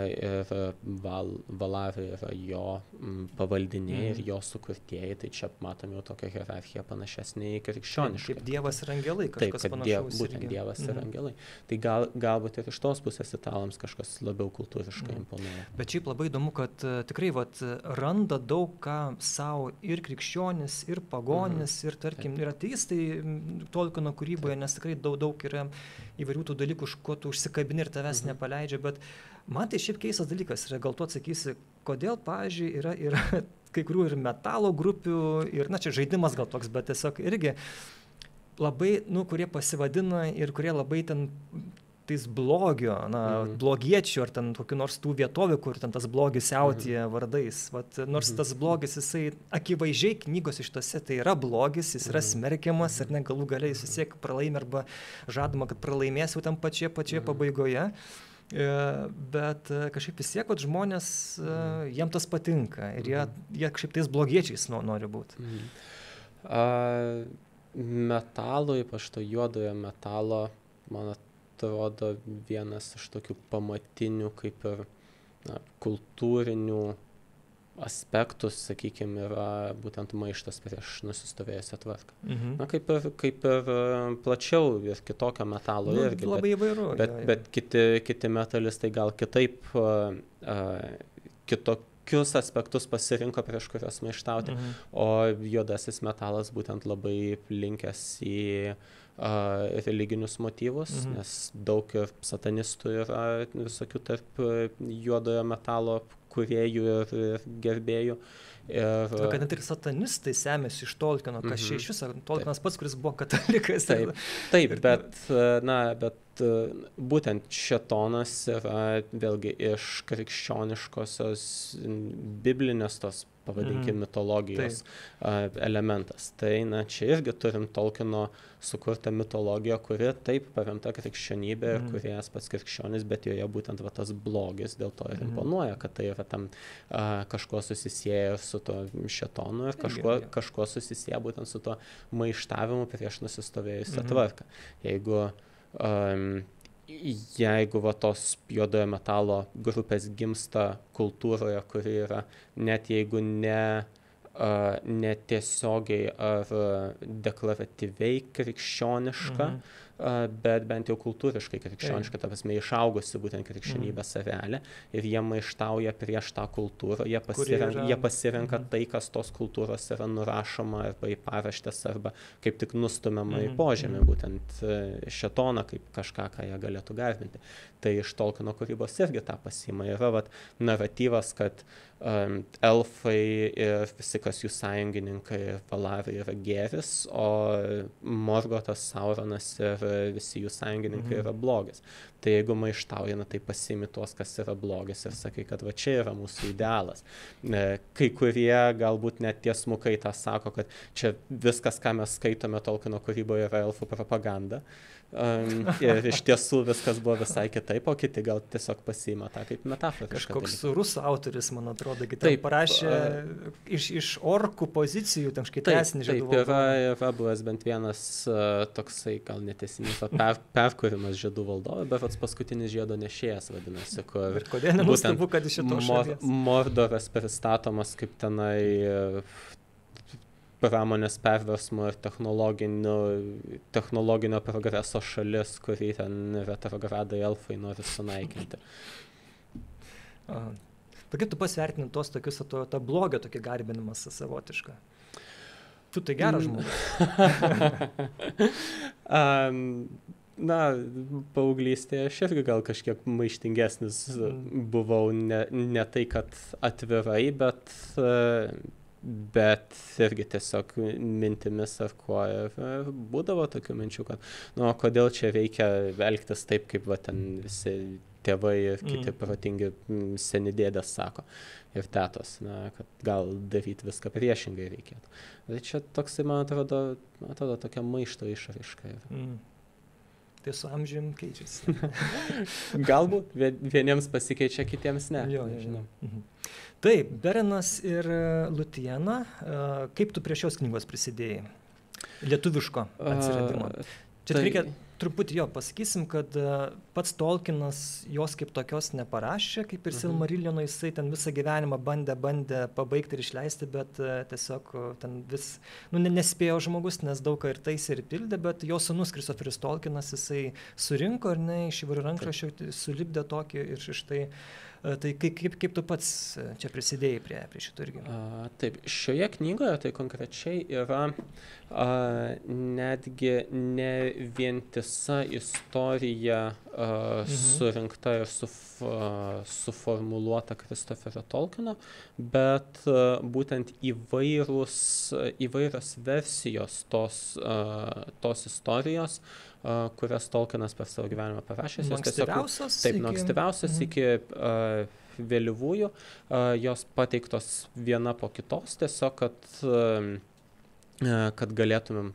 ir Valavi yra jo pavaldiniai ir jo sukurtieji, tai čia matom jau tokią hierarchiją panašesnį į krikščionišką. Kaip dievas ir angelai, kažkas panašaus. Būtent dievas ir angelai. Tai galbūt ir iš tos pusės italams kažkas labiau kultūriškai imponuoja. Bet šiaip labai įdomu, kad tikrai randa daug ką savo ir krikščionis, ir pagonis, ir tarkim, ir ateistai Tolkieno kūryboje, nes tikrai daug yra įvairių tų dalykų, už ko tu užsikabini ir tavęs nepaleidžia, bet man tai šiaip keistas dalykas yra, gal tu atsakysi, kodėl, pavyzdžiui, yra kai kurių ir metalo grupių, ir, na, čia žaidimas gal toks, bet tiesiog irgi labai, kurie pasivadina ir kurie labai ten tais blogio, blogiečių ar ten kokių nors tų vietovių, kur ten tas blogis siautėja vardais. Nors tas blogis, jisai akivaizdžiai knygos šitose, tai yra blogis, jis yra smerkiamas ir galų gale jis vis tiek pralaimi arba žadama, kad pralaimės jau tam pačioje pabaigoje. Bet kažkaip vis tiek, kad žmonės, jiem tas patinka ir jie kažkaip tais blogiečiais nori būti. Metalo, ypač to juodojo metalo, man atrodo vienas iš tokių pamatinių kaip ir kultūrinių aspektų, sakykime, yra būtent maištas prieš nusistovėjusią tvarką. Na, kaip ir plačiau ir kitokio metalo irgi. Labai įvairu. Bet kiti metalistai gal kitaip kitokius aspektus pasirinko prieš kurios maištauti, o juodasis metalas būtent labai linkęs į religinius motyvus, nes daug ir satanistų yra visokių tarp juodojo metalo kūrėjų ir gerbėjų. Kad net ir satanistai semėsi iš Tolkieno, kas čia iš viso, Tolkienas pats, kuris buvo katalikas. Taip, bet būtent šėtonas yra vėlgi iš krikščioniškosios biblinės tos, pavadinkime, mitologijos elementas. Tai, čia irgi turim Tolkieno sukurtą mitologiją, kuri taip paremta krikščionybė ir kuriejas pats krikščionis, bet joje būtent tas blogis dėl to ir imponuoja, kad tai yra tam kažkuo susisieja su to šėtonu ir kažkuo susisieja būtent su to maištavimu prieš nusistovėjusią tvarką. Jeigu tos juodojo metalo grupės gimsta kultūroje, kuri yra net jeigu ne tiesiogiai ar deklaratyviai krikščioniška, bet bent jau kultūriškai krikščioniška, ta prasme, išaugusi būtent krikščionybės arealė ir jie maištauja prieš tą kultūrą, jie pasirenka tai, kas tos kultūros yra nurašoma arba į paraštės arba kaip tik nustumiama į požemį, būtent šėtoną kaip kažką, ką jie galėtų garbinti. Tai iš Tolkieno kūrybos irgi tą pasiima. Yra naratyvas, kad elfai ir visi, kas jų sąjungininkai ir Valarai yra gėris, o Morgotas, Sauronas ir visi jų sąjungininkai yra blogis. Tai jeigu maištauja, tai pasiimi tuos, kas yra blogis ir sakai, kad čia yra mūsų idealas. Kai kurie galbūt net tiesmukai tą sako, kad čia viskas, ką mes skaitome Tolkieno kūryboje, yra elfų propaganda. Ir iš tiesų viskas buvo visai kitaip, o kiti gal tiesiog pasiima tą kaip metaforą. Kažkoks rusų autoris, man atrodo, taip parašė iš orkų pozicijų, tam škaitesnį žiedų valdovą. Taip, yra buvęs bent vienas toksai, gal netesinis perkūrimas žiedų valdovą, bet paskutinis žiedo nešėjas vadinasi, kur ir kodėl nenustabu, kad iš šitos šalies Mordoras pristatomas kaip tenai pramonės perversmo ir technologinio progreso šalis, kurį ten retrogradai elfai nori sunaikinti. Kaip tu pasvertini tos tokius, tą blogio tokį garbinimas savotišką? Tu tai geras žmogus. Paauglystėje aš irgi gal kažkiek maištingesnis buvau, ne tai, kad atvirai, bet irgi tiesiog mintimis ar kuo būdavo tokių minčių, kad kodėl čia reikia elgtis taip, kaip ten visi tėvai ir kiti protingi seni dėdės sako ir tetos, kad gal daryti viską priešingai reikėtų. Tai čia toksai, man atrodo tokia maišto išraiška yra. Tai su amžium keičiasi. Galbūt vieniems pasikeičia, kitiems ne. Jo. Taip, Berenas ir Lutiena, kaip tu prie šios knygos prisidėjai? Lietuviško atsiradimo. Čia reikia truputį pasakysim, kad pats Tolkienas jos kaip tokios neparašė, kaip ir Silmarillion, jisai ten visą gyvenimą bandė pabaigti ir išleisti, bet tiesiog ten vis, nespėjo žmogus, nes daug ką ir taisė ir pildė, bet jo sūnus Kristoferis Tolkienas, jisai surinko, iš įvairių rankraščių sulipdė tokį ir štai. Tai kaip tu pats čia prisidėjai prie šito irgi? Taip, šioje knygoje tai konkrečiai yra netgi ne vientisa istorija surinkta ir suformuluota Kristoferio Tolkieno, bet būtent įvairios versijos tos istorijos, kurias Tolkienas per savo gyvenimą parašęs. Nuo ankstyviausios iki vėlyvųjų, jos pateiktos viena po kitos, tiesiog, kad galėtų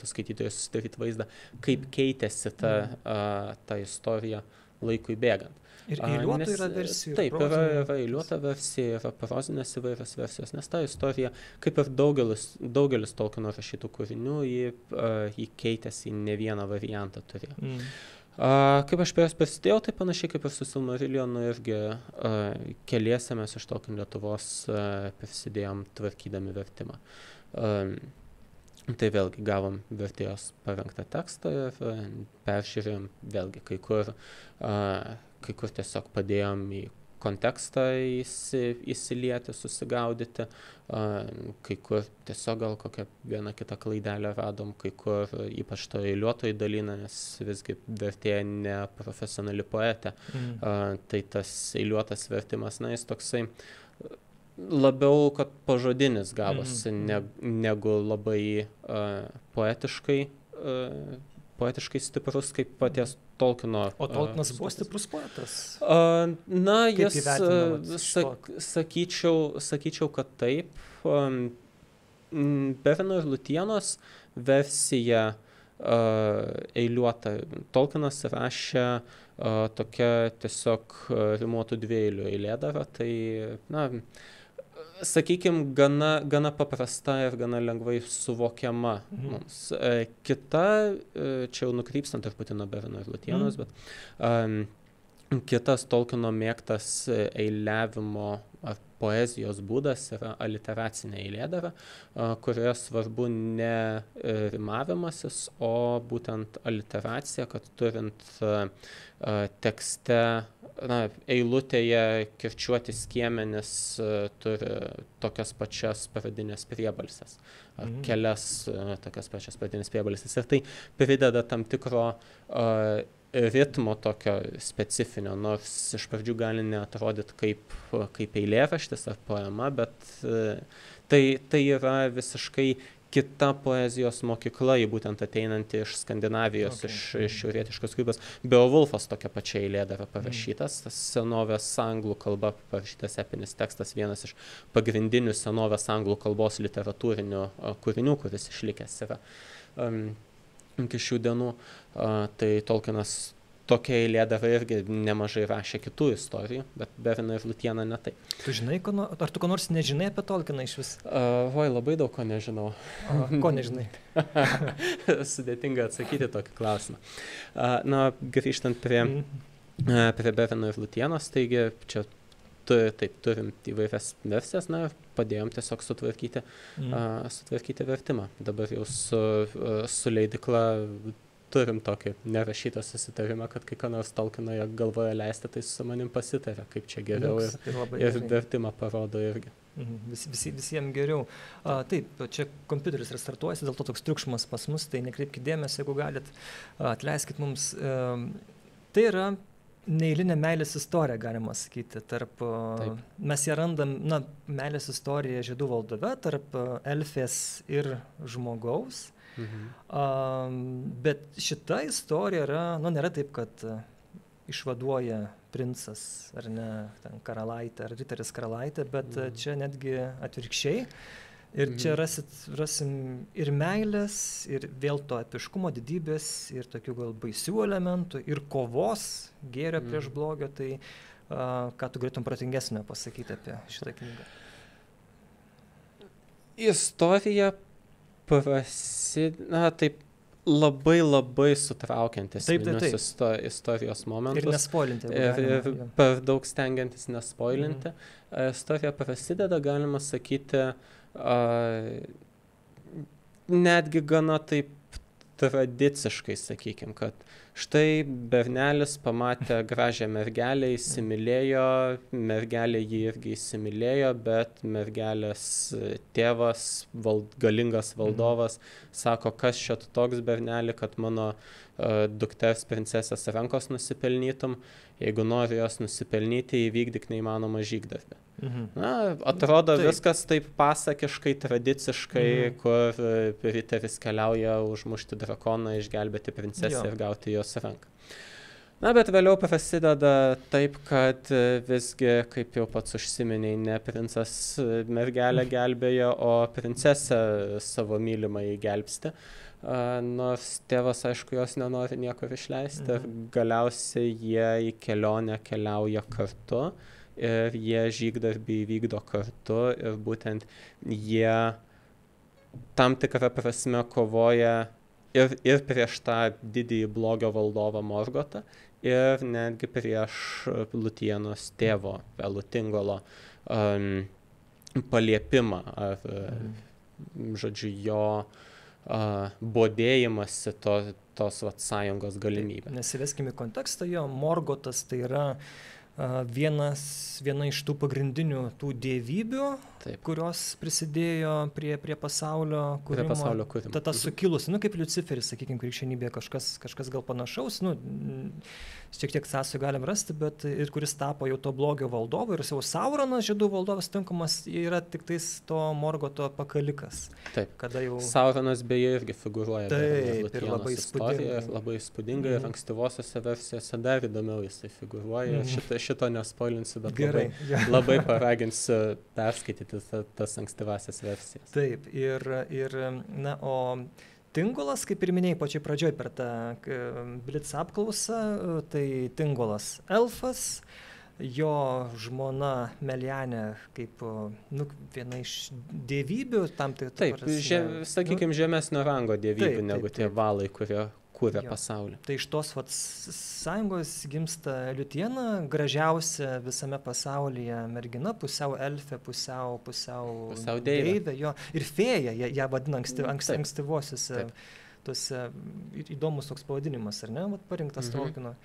skaitytojai susidaryti vaizdą, kaip keitėsi ta istorija laikui bėgant. Ir eiliuota yra versija. Taip, yra eiliuota versija, yra prozinės įvairios versijos, nes ta istorija, kaip ir daugelis Tolkieno rašytų kūrinių, jį keitėsi į ne vieną variantą turėjo. Kaip aš prie jos prisidėjau, tai panašiai kaip ir su Silmarillionu irgi keliese mes iš Tolkien Lietuvos prisidėjom tvarkydami vertimą. Tai vėlgi gavom vertėjos parengtą tekstą ir peržiūrėjom vėlgi kai kur tiesiog padėjom į kontekstą įsilieti, susigaudyti, kai kur tiesiog gal kokią vieną kitą klaidelę radom, kai kur ypač to eiliuotojai dalina, nes visgi vertėja ne profesionali poetė, tai tas eiliuotas vertimas, jis toksai labiau, kad pažodinis gavosi, negu labai poetiškai stiprus, kaip paties Tolkieno. O Tolkienas buvo stiprus poetas? Jis, sakyčiau, kad taip. Bereno ir Lutienos versija eiliuota. Tolkienas rašė tokia tiesiog rimuotų dviejų eilėdara, tai, sakykime, gana paprasta ir gana lengvai suvokiama mums. Kita, čia jau nukrypstant truputį nuo Bereno ir Lutienos, bet kitas Tolkieno mėgtas eiliavimo ar poezijos būdas yra aliteracinė eilėdara, kurioje svarbu ne rimavimasis, o būtent aliteracija, kad turint tekste, eilutėje kirčiuoti skiemenis turi tokias pačias pradinės priebalses, ar kelias tokias pačias pradinės priebalses. Ir tai prideda tam tikro ritmo tokio specifinio, nors iš pradžių gali neatrodyti kaip eilėraštis ar poema, bet tai yra visiškai kita poezijos mokykla, būtent ateinanti iš Skandinavijos, iš šiaurietiškos kūrybos. Beowulfas tokia pačia eilėdara parašytas, tas senovės anglų kalba parašytas epinis tekstas, vienas iš pagrindinių senovės anglų kalbos literatūrinių kūrinių, kuris išlikęs yra iki šių dienų. Tai Tolkienas tokia eilėdara irgi nemažai rašė kitų istorijų, bet Bereną ir Lutieną ne taip. Tu žinai, ar tu ko nors nežinai apie Tolkieną iš vis? Labai daug ko nežinau. Ko nežinai? Sudėtinga atsakyti tokį klausimą. Grįžtant prie Bereno ir Lutienos, taigi čia turim įvairias versijas, padėjom tiesiog sutvarkyti vertimą. Dabar jau su leidykla turim tokį nerašytą susitarimą, kad kai ką nors Tolkieno galvoja leisti, tai su manim pasitarė, kaip čia geriau ir vertimą parodo irgi. Visiems geriau. Taip, čia kompiuteris restartuojasi, dėl to toks triukšmas pas mus, tai nekreipkite dėmesio, jeigu galit, atleiskit mums. Tai yra neeilinė meilės istorija, galima sakyti. Mes ją randam, meilės istorija Žiedų valdove, tarp elfės ir žmogaus. Bet šita istorija yra, nėra taip, kad išvaduoja princas, ar ne, ten karalaitė, ar riteris karalaitė, bet čia netgi atvirkščiai. Ir čia rasim ir meilės, ir vėl to epiškumo, didybės, ir tokių gal baisių elementų, ir kovos gėrio prieš blogio. Tai ką tu galėtum protingesnio pasakyti apie šitą knygą? Istorija taip labai sutraukiantis istorijos momentus. Ir nespoilinti. Ir per daug stengiantis nespoilinti. Istorija prasideda, galima sakyti, netgi gana taip tradiciškai, sakykim, kad štai bernelis pamatė gražią mergelę, įsimylėjo, mergelė jį irgi įsimylėjo, bet mergelės tėvas, galingas valdovas, sako, kas čia tu toks berneli, kad mano dukters princesės rankos nusipelnytum, jeigu nori jos nusipelnyti, įvykdyk neįmanomą žygdarbį. Na, atrodo viskas taip pasakiškai, tradiciškai, kur riteris keliauja užmušti drakoną, išgelbėti princesę ir gauti jos ranką. Na, bet vėliau prasideda taip, kad visgi, kaip jau pats užsiminėjai, ne princas mergelę gelbėjo, o princesę savo mylimąjį gelbsti. Nors tėvas, aišku, jos nenori niekur išleisti, ir galiausiai jie į kelionę keliauja kartu. Ir jie žygdarbį įvykdo kartu ir būtent jie tam tikrą prasme kovoja ir prieš tą didįjį blogio valdovą Morgotą ir netgi prieš Lutienos tėvo Tingolo paliepimą ar, žodžiu, jo bodėjimąsi tos sąjungos galimybę. Nesiveskime į kontekstą, jo Morgotas tai yra viena iš tų pagrindinių tų dievybių, kurios prisidėjo prie pasaulio kūrimo. Ta sukilusi, kaip Liuciferis, sakykime, krikščionybėje kažkas gal panašaus, šiek tiek sąsajų galim rasti, bet ir kuris tapo jau to blogio valdovu ir jau Sauronas, žiedų valdovas tinkamas, yra tik tais to Morgoto pakalikas. Taip, Sauronas beje irgi figūruoja. Taip, ir labai įspūdingai. Labai įspūdingai ir ankstyvosiose versijose dar įdomiau jisai figūruoja. Šito nespoilinsiu, bet labai paraginsiu perskaityti tas ankstyvasias versijas. Taip, o Tingolas, kaip ir minėjai pačioj pradžioj per tą Blitz apklausą, tai Tingolas elfas, jo žmona Melianė kaip viena iš dievybių tam tik. Taip, sakykime, žemesnio rango dievybių negu tie valai, kurie kūrė pasaulį. Tai iš tos sąjungos gimsta Liutiena, gražiausia visame pasaulyje mergina, pusiau elfė, pusiau deivė, ir fėja, ją vadina ankstyvosiuose, tuose įdomus toks pavadinimas, ar ne, parinktas Tolkieno.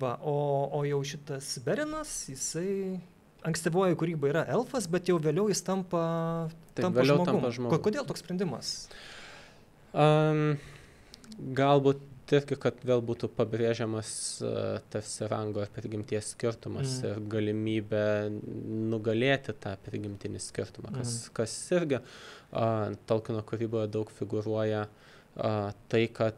O jau šitas Berinas, jisai ankstyvoji kūryba yra elfas, bet jau vėliau jis tampa žmogum. Kodėl toks sprendimas? Galbūt irgi, kad vėl būtų pabrėžiamas tarsi rango ir prigimties skirtumas ir galimybė nugalėti tą prigimtinį skirtumą, kas irgi Tolkieno kūryboje daug figūruoja tai, kad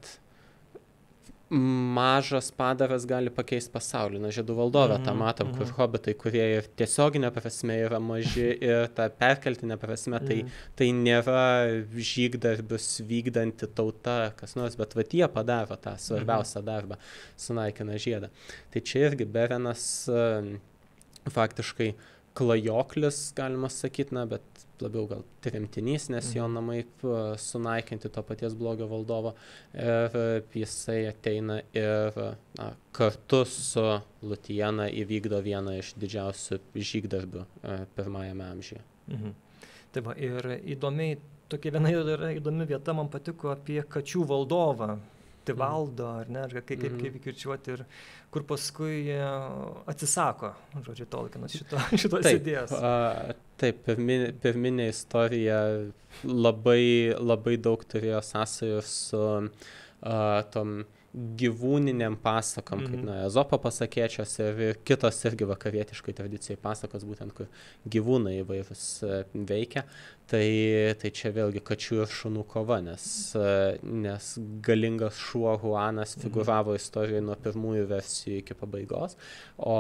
mažas padaras gali pakeisti pasaulį. Na, žiedų valdovę tą matom, kur hobitai, kurie ir tiesioginė prasme yra maži ir ta perkeltinė prasme, tai nėra žygdarbius vykdanti tauta, kas nors, bet jie padaro tą svarbiausią darbą, sunaikina žiedą. Tai čia irgi Berenas faktiškai klajoklis, galima sakyti, bet labiau gal tremtinys, nes jo namai sunaikinti to paties blogio valdovo ir jisai ateina ir kartu su Lutiena įvykdo vieną iš didžiausių žygdarbių pirmajame amžiuje. Taip, ir viena yra įdomi vieta, man patiko apie kačių valdovą. Tivaldo, ar ne, kaip kirčiuoti ir kur paskui atsisako, žodžiu, Tolkienas šitos idėjos. Taip, pirminė istorija labai daug turėjo sąsajų su tom gyvūniniam pasakom, kaip Ezopo pasakėčios ir kitos irgi vakarietiškai tradicijai pasakos, būtent kur gyvūnai įvairūs veikia. Tai čia vėlgi kačių ir šunų kova, nes galingas šuo Huanas figūravo istorijoje nuo pirmųjų versijų iki pabaigos, o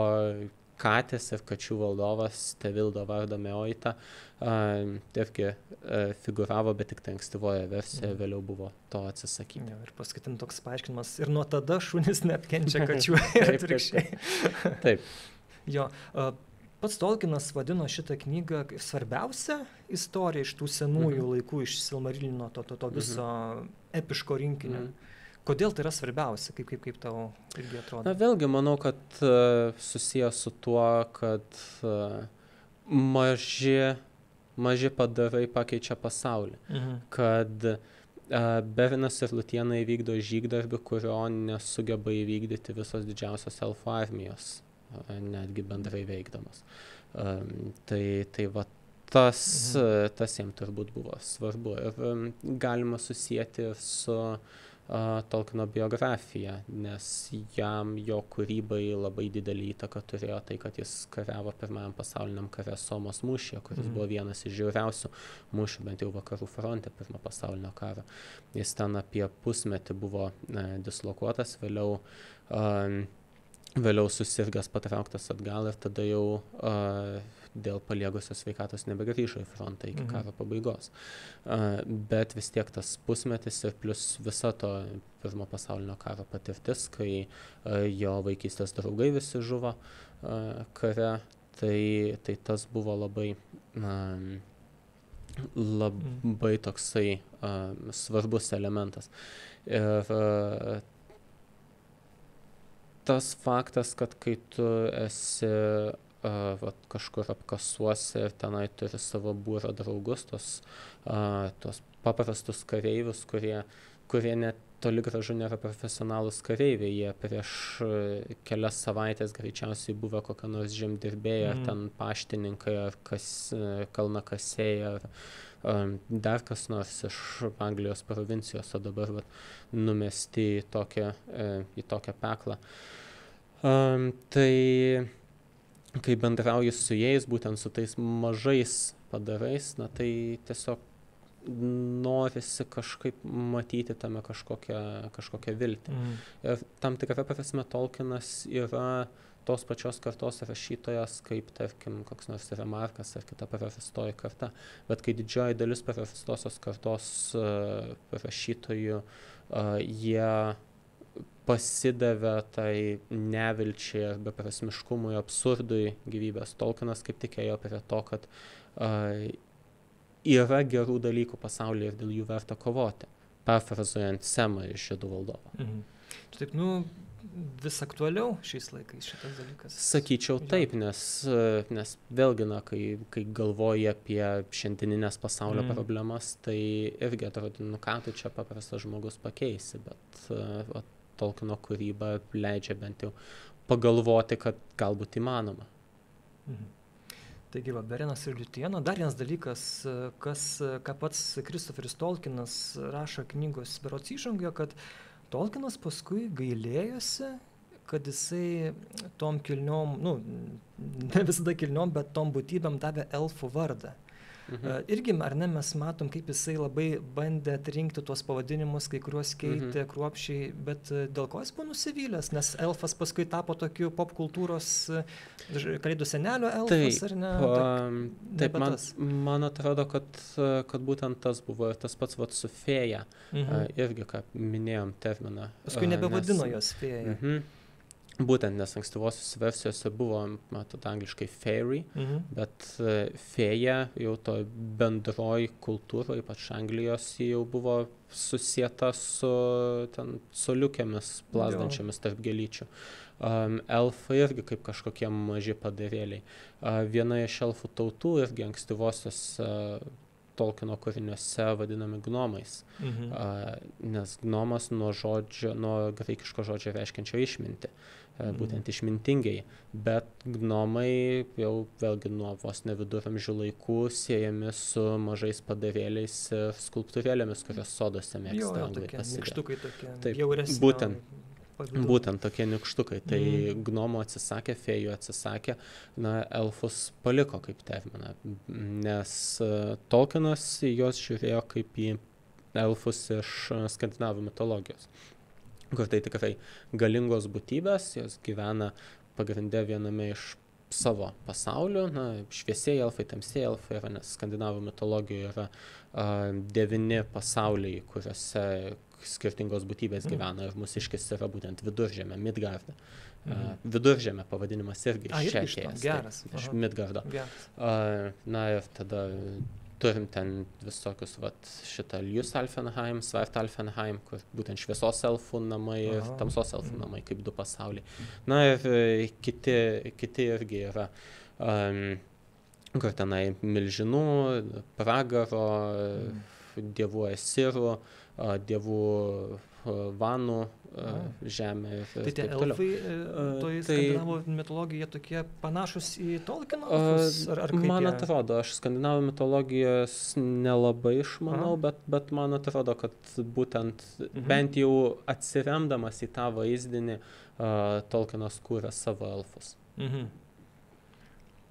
katės ir kačių valdovas Tevildo vardą Meoitą irgi figuravo, bet tik tai ankstyvoje versijoje, vėliau buvo to atsisakyti. Ir paskutinis toks paaiškinimas, ir nuo tada šunys net kenčia kačių ir atvirkščiai. Taip. Jo, pats Tolkienas vadino šitą knygą svarbiausia istorija iš tų senųjų laikų, iš Silmarillino, to viso epiško rinkinio. Kodėl tai yra svarbiausia, kaip tau irgi atrodo? Na, vėlgi, manau, kad susijęs su tuo, kad maži padarai pakeičia pasaulį. Kad Berinas ir Lutiena įvykdo žygdarbį, kurio nesugeba įvykdyti visos didžiausios elfų armijos, netgi bendrai veikdamas. Tai va, tas jam turbūt buvo svarbu. Ir galima susijęti su Tolkieno biografija, nes jam jo kūrybai labai didelį įtaką turėjo tai, kad jis kariavo pirmajam pasauliniam kare Somos mūšyje, kuris buvo vienas iš žiauriausių mūšių, bent jau vakarų fronte pirmo pasaulinio karo. Jis ten apie pusmetį buvo dislokuotas, vėliau susirgęs patrauktas atgal ir tada jau dėl paliegusios sveikatos nebegrįžo į frontą iki karo pabaigos. Bet vis tiek tas pusmetis ir plus visa to pirmo pasaulinio karo patirtis, kai jo vaikystės draugai visi žuvo kare, tai tas buvo labai toksai svarbus elementas. Ir tas faktas, kad kai tu esi kažkur apkasuosi ir tenai turi savo būrą draugus, tos paprastus kareivius, kurie net toli gražu nėra profesionalūs kareiviai, jie prieš kelias savaitės greičiausiai buvo kokia nors žemdirbėja, ten paštininkai ar kalnakasėjai ar dar kas nors iš Anglijos provincijos, o dabar numesti į tokią peklą. Tai kai bendrauji su jais, būtent su tais mažais padarais, na tai tiesiog norisi kažkaip matyti tame kažkokią viltį. Ir tam tikra prasme Tolkienas yra tos pačios kartos rašytojas, kaip, tarkim, koks nors Remarkas ar kita prarastoji karta. Bet kai didžioji dalis prarastosios kartos rašytojų, jie pasidavė tai nevilčiai ar beprasmiškumui, absurdui gyvybės. Tolkienas kaip tik ėjo prie to, kad yra gerų dalykų pasaulyje ir dėl jų verta kovoti, perfrazuojant Semą iš Žiedų valdovo. Taip, vis aktualiau šiais laikais šitas dalykas. Sakyčiau taip, nes vėlgi, kai galvoji apie šiandieninės pasaulio problemas, tai irgi atrodo, ką tu čia paprastas žmogus pakeisi, bet Tolkieno kūryba leidžia bent jau pagalvoti, kad galbūt įmanoma. Taigi, Berinas ir Liutiena. Dar vienas dalykas, ką pats Kristoferis Tolkienas rašo knygos berods įžangoje, kad Tolkienas paskui gailėjosi, kad jisai tom kilniom, ne visada kilniom, bet tom būtybėm davė elfų vardą. Irgi, ar ne, mes matom, kaip jisai labai bandė atrinkti tuos pavadinimus, kai kuriuos keitė kruopščiai, bet dėl ko jis buvo nusivylęs, nes elfas paskui tapo tokiu pop kultūros Kalėdų senelio elfas, ar ne? Taip, man atrodo, kad būtent tas buvo ir tas pats su fėja, irgi, ką minėjom terminą. Paskui nebevadino jos fėja. Būtent, nes ankstyvosios versijose buvo, matot, angliškai fairy, bet fėja jau to bendroj kultūroje, ypač Anglijos, jau buvo susieta su soliukėmis plazdančiamis tarp gėlyčių. Elfai irgi kaip kažkokie maži padarėliai. Viena iš elfų tautų irgi ankstyvosios Tolkieno kūriniuose vadinami gnomais, nes gnomas nuo graikiško žodžio reiškiančio išmintį, būtent išmintingai, bet gnomai jau vėlgi nuo vos ne viduramžių laikų siejami su mažais padarėliais ir skulptūrėlėmis, kurios soduose mėgsta anglai pasidėti. Nykštukai tokie, bjauresnio. Būtent tokie nykštukai. Tai gnomų atsisakė, fėjų atsisakė, elfus paliko kaip terminą, nes Tolkienas juos žiūrėjo kaip į elfus iš skandinavų mitologijos, kur tai tikrai galingos būtybės, jos gyvena pagrinde viename iš savo pasauliu, šviesiai elfai, tamsiai elfai yra, nes skandinavų mitologijoje yra 9 pasauliai, kuriuose skirtingos būtybės gyvena ir mūsiškis yra būtent Viduržemė, Midgarde. Viduržemė pavadinimas irgi iš iš Midgardo. Ir tada turim ten visokius, šitą Ljusalfenheim, Svartalfenheim, kur būtent šviesos elfų namai ir tamsos elfų namai, kaip 2 pasauliai. Ir kiti irgi yra, kur tenai milžinų, pragaro, dievų esirų, dievų vanų žemė ir tai tie taip toliau. Elfai, toj skandinavų mitologija tokie panašus į Tolkieno elfus? Ar Man atrodo, aš skandinavų mitologijos nelabai išmanau, bet man atrodo, kad būtent bent jau atsiremdamas į tą vaizdinį, Tolkienas kūrė savo elfus.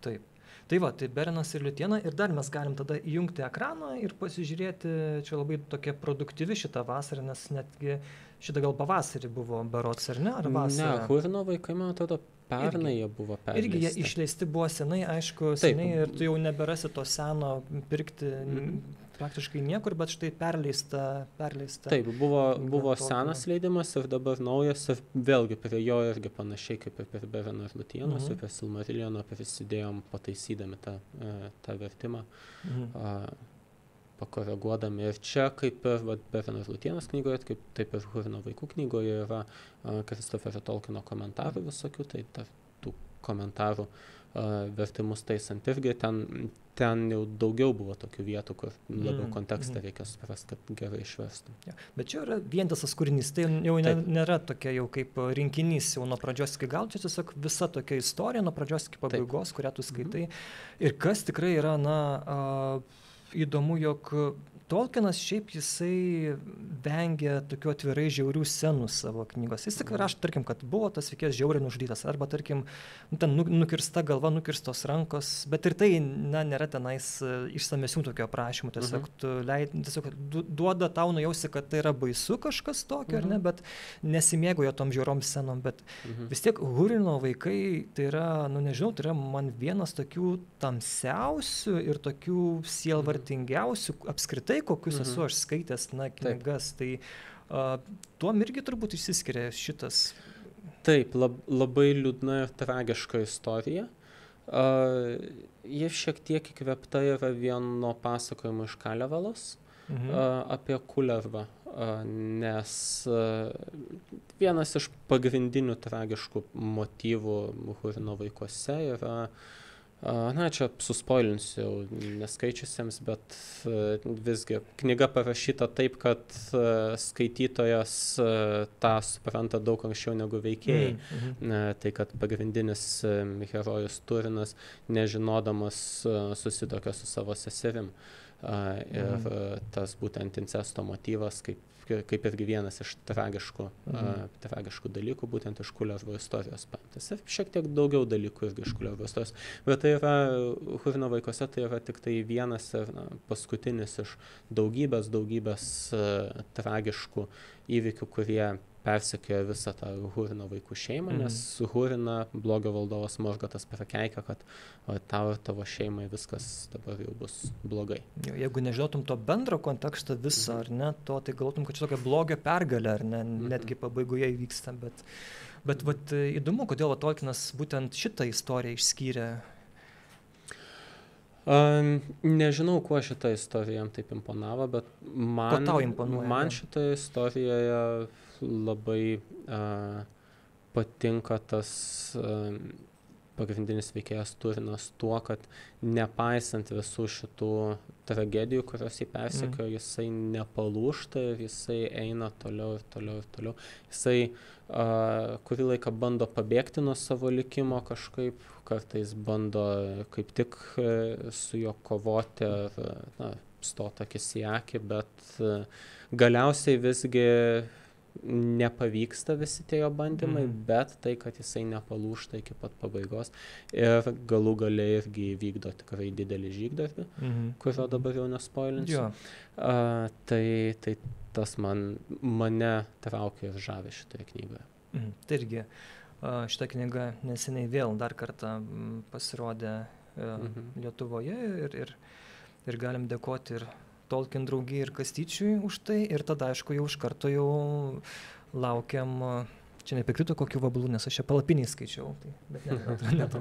Taip. Tai Berinas ir Liutiena, ir dar mes galim tada įjungti ekraną ir pasižiūrėti, čia labai tokia produktyvi šitą vasarą, nes netgi šitą gal pavasarį buvo berods, ar ne? Ar vasarą? Ne, Hurino vaikai, man atrodo, pernai jie buvo perleisti. Irgi jie išleisti buvo senai, aišku, seniai, ir tu jau neberasi to seno pirkti praktiškai niekur, bet štai perleista. Taip, buvo senas leidimas ir dabar naujas, ir vėlgi prie jo irgi panašiai kaip ir prie Berino ir Liutienos, ir prie Silmariliono prisidėjom pataisydami tą vertimą, pakoreguodami. Ir čia, kaip ir Berino ir Liutienos knygoje, taip ir Hurino vaikų knygoje yra Kristoferio Tolkieno komentarų visokių, tai tų komentarų vertimus taisant irgi ten jau daugiau buvo tokių vietų, kur labiau kontekstą reikia suprasti, kad gerai išverstum. Ja, bet čia yra vientisas kūrinys, tai jau nėra tokia jau kaip rinkinys jau nuo pradžios iki galo, čia tiesiog visa tokia istorija nuo pradžios iki pabaigos, kurią tu skaitai. Ir kas tikrai yra, įdomu, jog Tolkienas šiaip jisai vengia tokių atvirai žiaurių scenų savo knygos. Jis tik rašo, tarkim, kad buvo tas veikėjas žiauriai nužudytas, arba, tarkim, ten nukirsta galva, nukirstos rankos, bet ir tai nėra tenais išsamesnių tokio aprašymų. Tiesiog duoda tau nujausti, kad tai yra baisu kažkas tokio, ar ne, bet nesimėgojo tom žiaurom scenom. Bet vis tiek Hurino vaikai, tai yra, nežinau, tai yra man vienas tokių tamsiausių ir tokių sielvartingiausių apskritai, kokius esu aš skaitęs knygas, tai tuom irgi turbūt išsiskiria šitas. Taip, labai liūdna ir tragiška istorija. Jie šiek tiek įkvėpta yra vieno pasakojimo iš Kalevalos apie Kullervą, nes vienas iš pagrindinių tragiškų motyvų Hurino vaikuose yra, čia suspoilinsiu neskaičiusiems, bet visgi knyga parašyta taip, kad skaitytojas tą supranta daug anksčiau negu veikėjai. Tai, kad pagrindinis herojus Turinas, nežinodamas, susituokia su savo seserim. Ir tas būtent incesto motyvas, kaip irgi vienas iš tragiškų dalykų, būtent iš Kullervo istorijos paimtas. Ir šiek tiek daugiau dalykų irgi iš Kullervo istorijos. Bet tai yra, Hurino vaikuose tai yra tik tai vienas ir paskutinis iš daugybės tragiškų įvykių, kurie persekioja visą tą Hurino vaikų šeimą, nes Huriną blogio valdovas Morgotas prakeikia, kad tavo šeimai viskas dabar jau bus blogai. Jeigu nežinotum to bendro konteksto viso, ar ne, tai galvotum, kad čia tokia blogio pergalė, ar ne, netgi pabaigoje įvyksta, bet įdomu, kodėl Tolkienas būtent šitą istoriją išskyrė. Nežinau, kuo šitą istoriją jam taip imponavo, bet man šitoje istorijoje labai patinka tas pagrindinis veikėjas Turinas tuo, kad nepaisant visų šitų tragedijų, kurios jį persekiojo, jisai nepalūžta ir jisai eina toliau ir toliau ir toliau. Jisai kurį laiką bando pabėgti nuo savo likimo kažkaip, kartais bando kaip tik su juo kovoti ar stoti akis į akį, bet galiausiai visgi nepavyksta visi tie jo bandymai, bet tai, kad jisai nepalūžta iki pat pabaigos ir galų gale irgi vykdo tikrai didelį žygdarbį, kurio dabar jau nespoilinsiu. Tai tas mane traukia ir žavi šitoje knygoje. Tai irgi Šita knyga neseniai vėl dar kartą pasirodė Lietuvoje ir galim dėkoti ir Tolkien draugijai ir Kastyčiui už tai. Ir tada, aišku, jau iš karto jau laukiam, čia neprikrito kokių vabalų, nes aš čia palapiniai skaičiau, tai, bet ne to.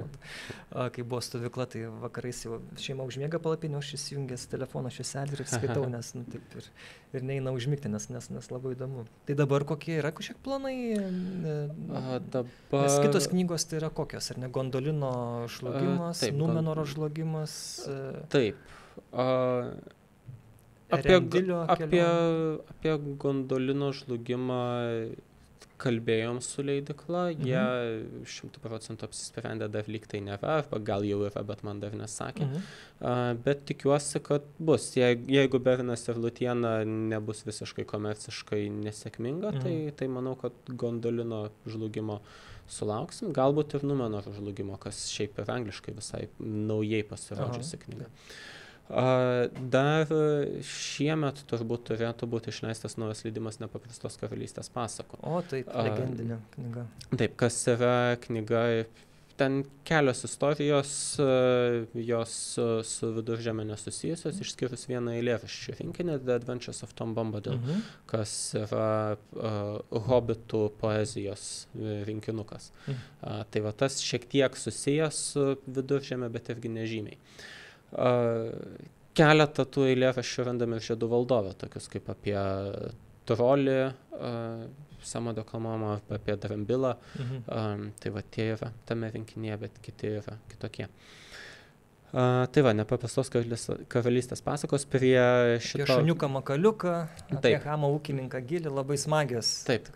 Kai buvo stovykla, tai vakarais jau šeima užmiega palapinį, aš įsijungęs telefono švieselį ir skaitau, nes taip ir neina užmigti, nes labai įdomu. Tai dabar kokie yra kažkiek planai? Nes kitos knygos tai yra kokios, ar ne? Gondolino žlugimas, Numenoro žlugimas. Taip. Apie Gondolino žlugimą kalbėjom su leidykla, jie 100% apsisprendė, dar lyg tai nėra, arba gal jau yra, bet man dar nesakė. Bet tikiuosi, kad bus. Jeigu Bernas ir Lutiena nebus visiškai komerciškai nesėkminga, tai manau, kad Gondolino žlugimo sulauksim, galbūt ir Numenoro žlugimo, kas šiaip ir angliškai visai naujai pasirodžiusi knyga. Dar šiemet turbūt turėtų būti išleistas naujas leidimas Nepaprastos karalystės pasakų. O, taip, legendinė knyga. Taip, kas yra knyga, ten kelios istorijos, jos su Viduržeme nesusijusios, išskyrus vieną eilėraščių rinkinį The Adventures of Tom Bombadil, kas yra hobitų poezijos rinkinukas. Tai va, tas šiek tiek susijęs su Viduržeme, bet irgi nežymiai. Keletą tų eilėraščių randame ir Žiedų valdove, tokius kaip apie trolį, Samo deklamuojama, apie Drambilą. Tai va, tie yra tame rinkinyje, bet kiti yra kitokie. Tai va, Nepaprastos karalystės pasakos prie šito... Apie šuniuką Makaliuką, apie Hamą ūkininką Gilį, labai smagios. Taip.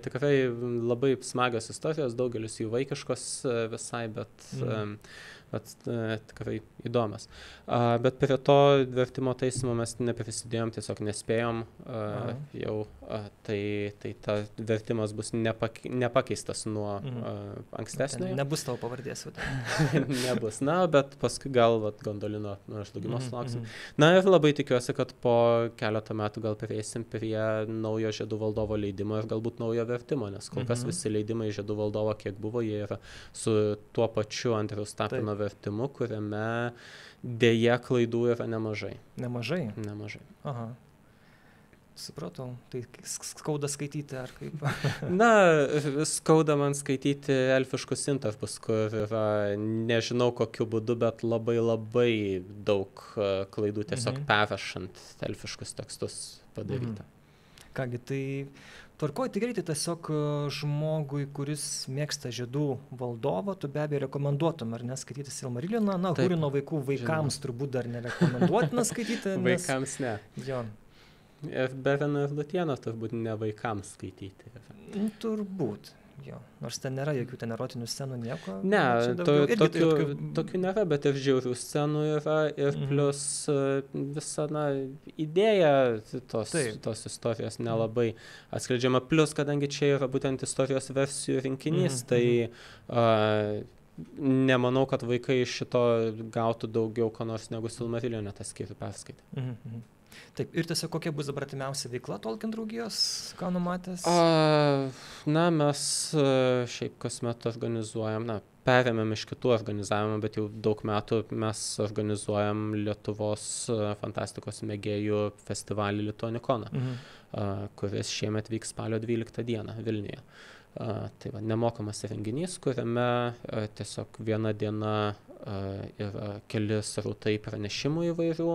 Tikrai labai smagios istorijos, daugelis jų vaikiškos visai, bet tikrai įdomios. Bet prie to vertimo taisymo mes neprisidėjom, tiesiog nespėjom jau, tai ta vertimas bus nepakeistas nuo ankstesnio. Nebus tavo pavardės. Nebus, bet paskui gal Gondolino žlugimo sulauksim. Ir labai tikiuosi, kad po keletą metų gal prieisim prie naujo Žiedų valdovo leidimo ir galbūt naujo vertimo, nes kol kas visi leidimai Žiedų valdovo, kiek buvo, jie yra su tuo pačiu Andriaus Tapino vertimu, kuriame dėja klaidų yra nemažai. Nemažai? Nemažai. Aha. Supratau. Tai skauda skaityti, ar kaip? Skauda man skaityti elfiškus intarpus, kur yra, nežinau kokiu būdu, bet labai labai daug klaidų tiesiog perrašant elfiškus tekstus padaryta. Kągi, tai tvarkoj, tai greitai tiesiog žmogui, kuris mėgsta Žiedų valdovą, tu be abejo rekomenduotum, ar neskaityti Silmarilioną? Hurino vaikų vaikams turbūt dar nerekomenduotina skaityti. Vaikams ne. Jo. Ir Bereno ir Lutieno turbūt ne vaikams skaityti. Turbūt. Jo. Nors ten nėra jokių ten erotinių scenų, nieko. Ne, tokių nėra, bet ir žiaurių scenų yra ir plus visa idėja tos istorijos nelabai atskleidžiama. Plus, kadangi čia yra būtent istorijos versijų rinkinys, tai nemanau, kad vaikai iš šito gautų daugiau ko nors negu Silmarilionę tą skyrių perskaitė. Taip, ir tiesiog kokia bus dabar artimiausia veikla Tolkien draugijos, ką numatęs? Mes šiaip kasmet organizuojam, perėmėm iš kitų organizavimą, bet jau daug metų mes organizuojam Lietuvos fantastikos mėgėjų festivalį Lituanikoną, kuris šiemet vyks spalio 12 dieną Vilniuje. Tai va, nemokamas renginys, kuriame tiesiog viena diena yra keli srautai pranešimų įvairių,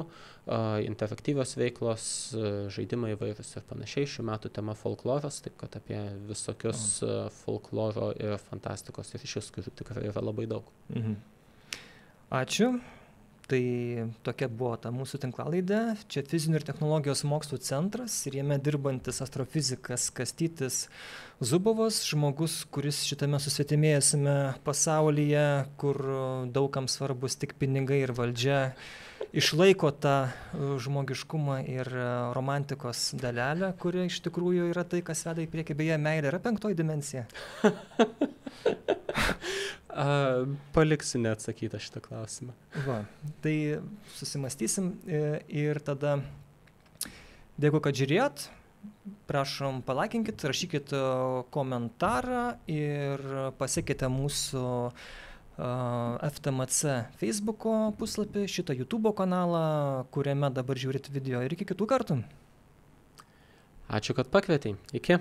interaktyvios veiklos, žaidimai įvairūs ir panašiai. Šių metų tema folkloras, taip kad apie visokius folkloro ir fantastikos ryšius, kurių tikrai yra labai daug. Ačiū. Tai tokia buvo ta mūsų tinklalaidė. Čia Fizinių ir technologijos mokslų centras ir jame dirbantis astrofizikas Kastytis Zubovas, žmogus, kuris šitame susvetimėjęsime pasaulyje, kur daugam svarbus tik pinigai ir valdžia, išlaiko tą žmogiškumą ir romantikos dalelę, kuri iš tikrųjų yra tai, kas veda į priekį. Beje, meilė yra 5. dimensija. Paliksiu neatsakytą šitą klausimą. Va, tai susimastysim ir tada dėkui, kad žiūrėjot. prašom palaikinkit, rašykit komentarą ir pasiekite mūsų FTMC Facebook'o puslapį, šitą YouTube'o kanalą, kuriame dabar žiūrit video, ir iki kitų kartų. Ačiū, kad pakvietei. Iki.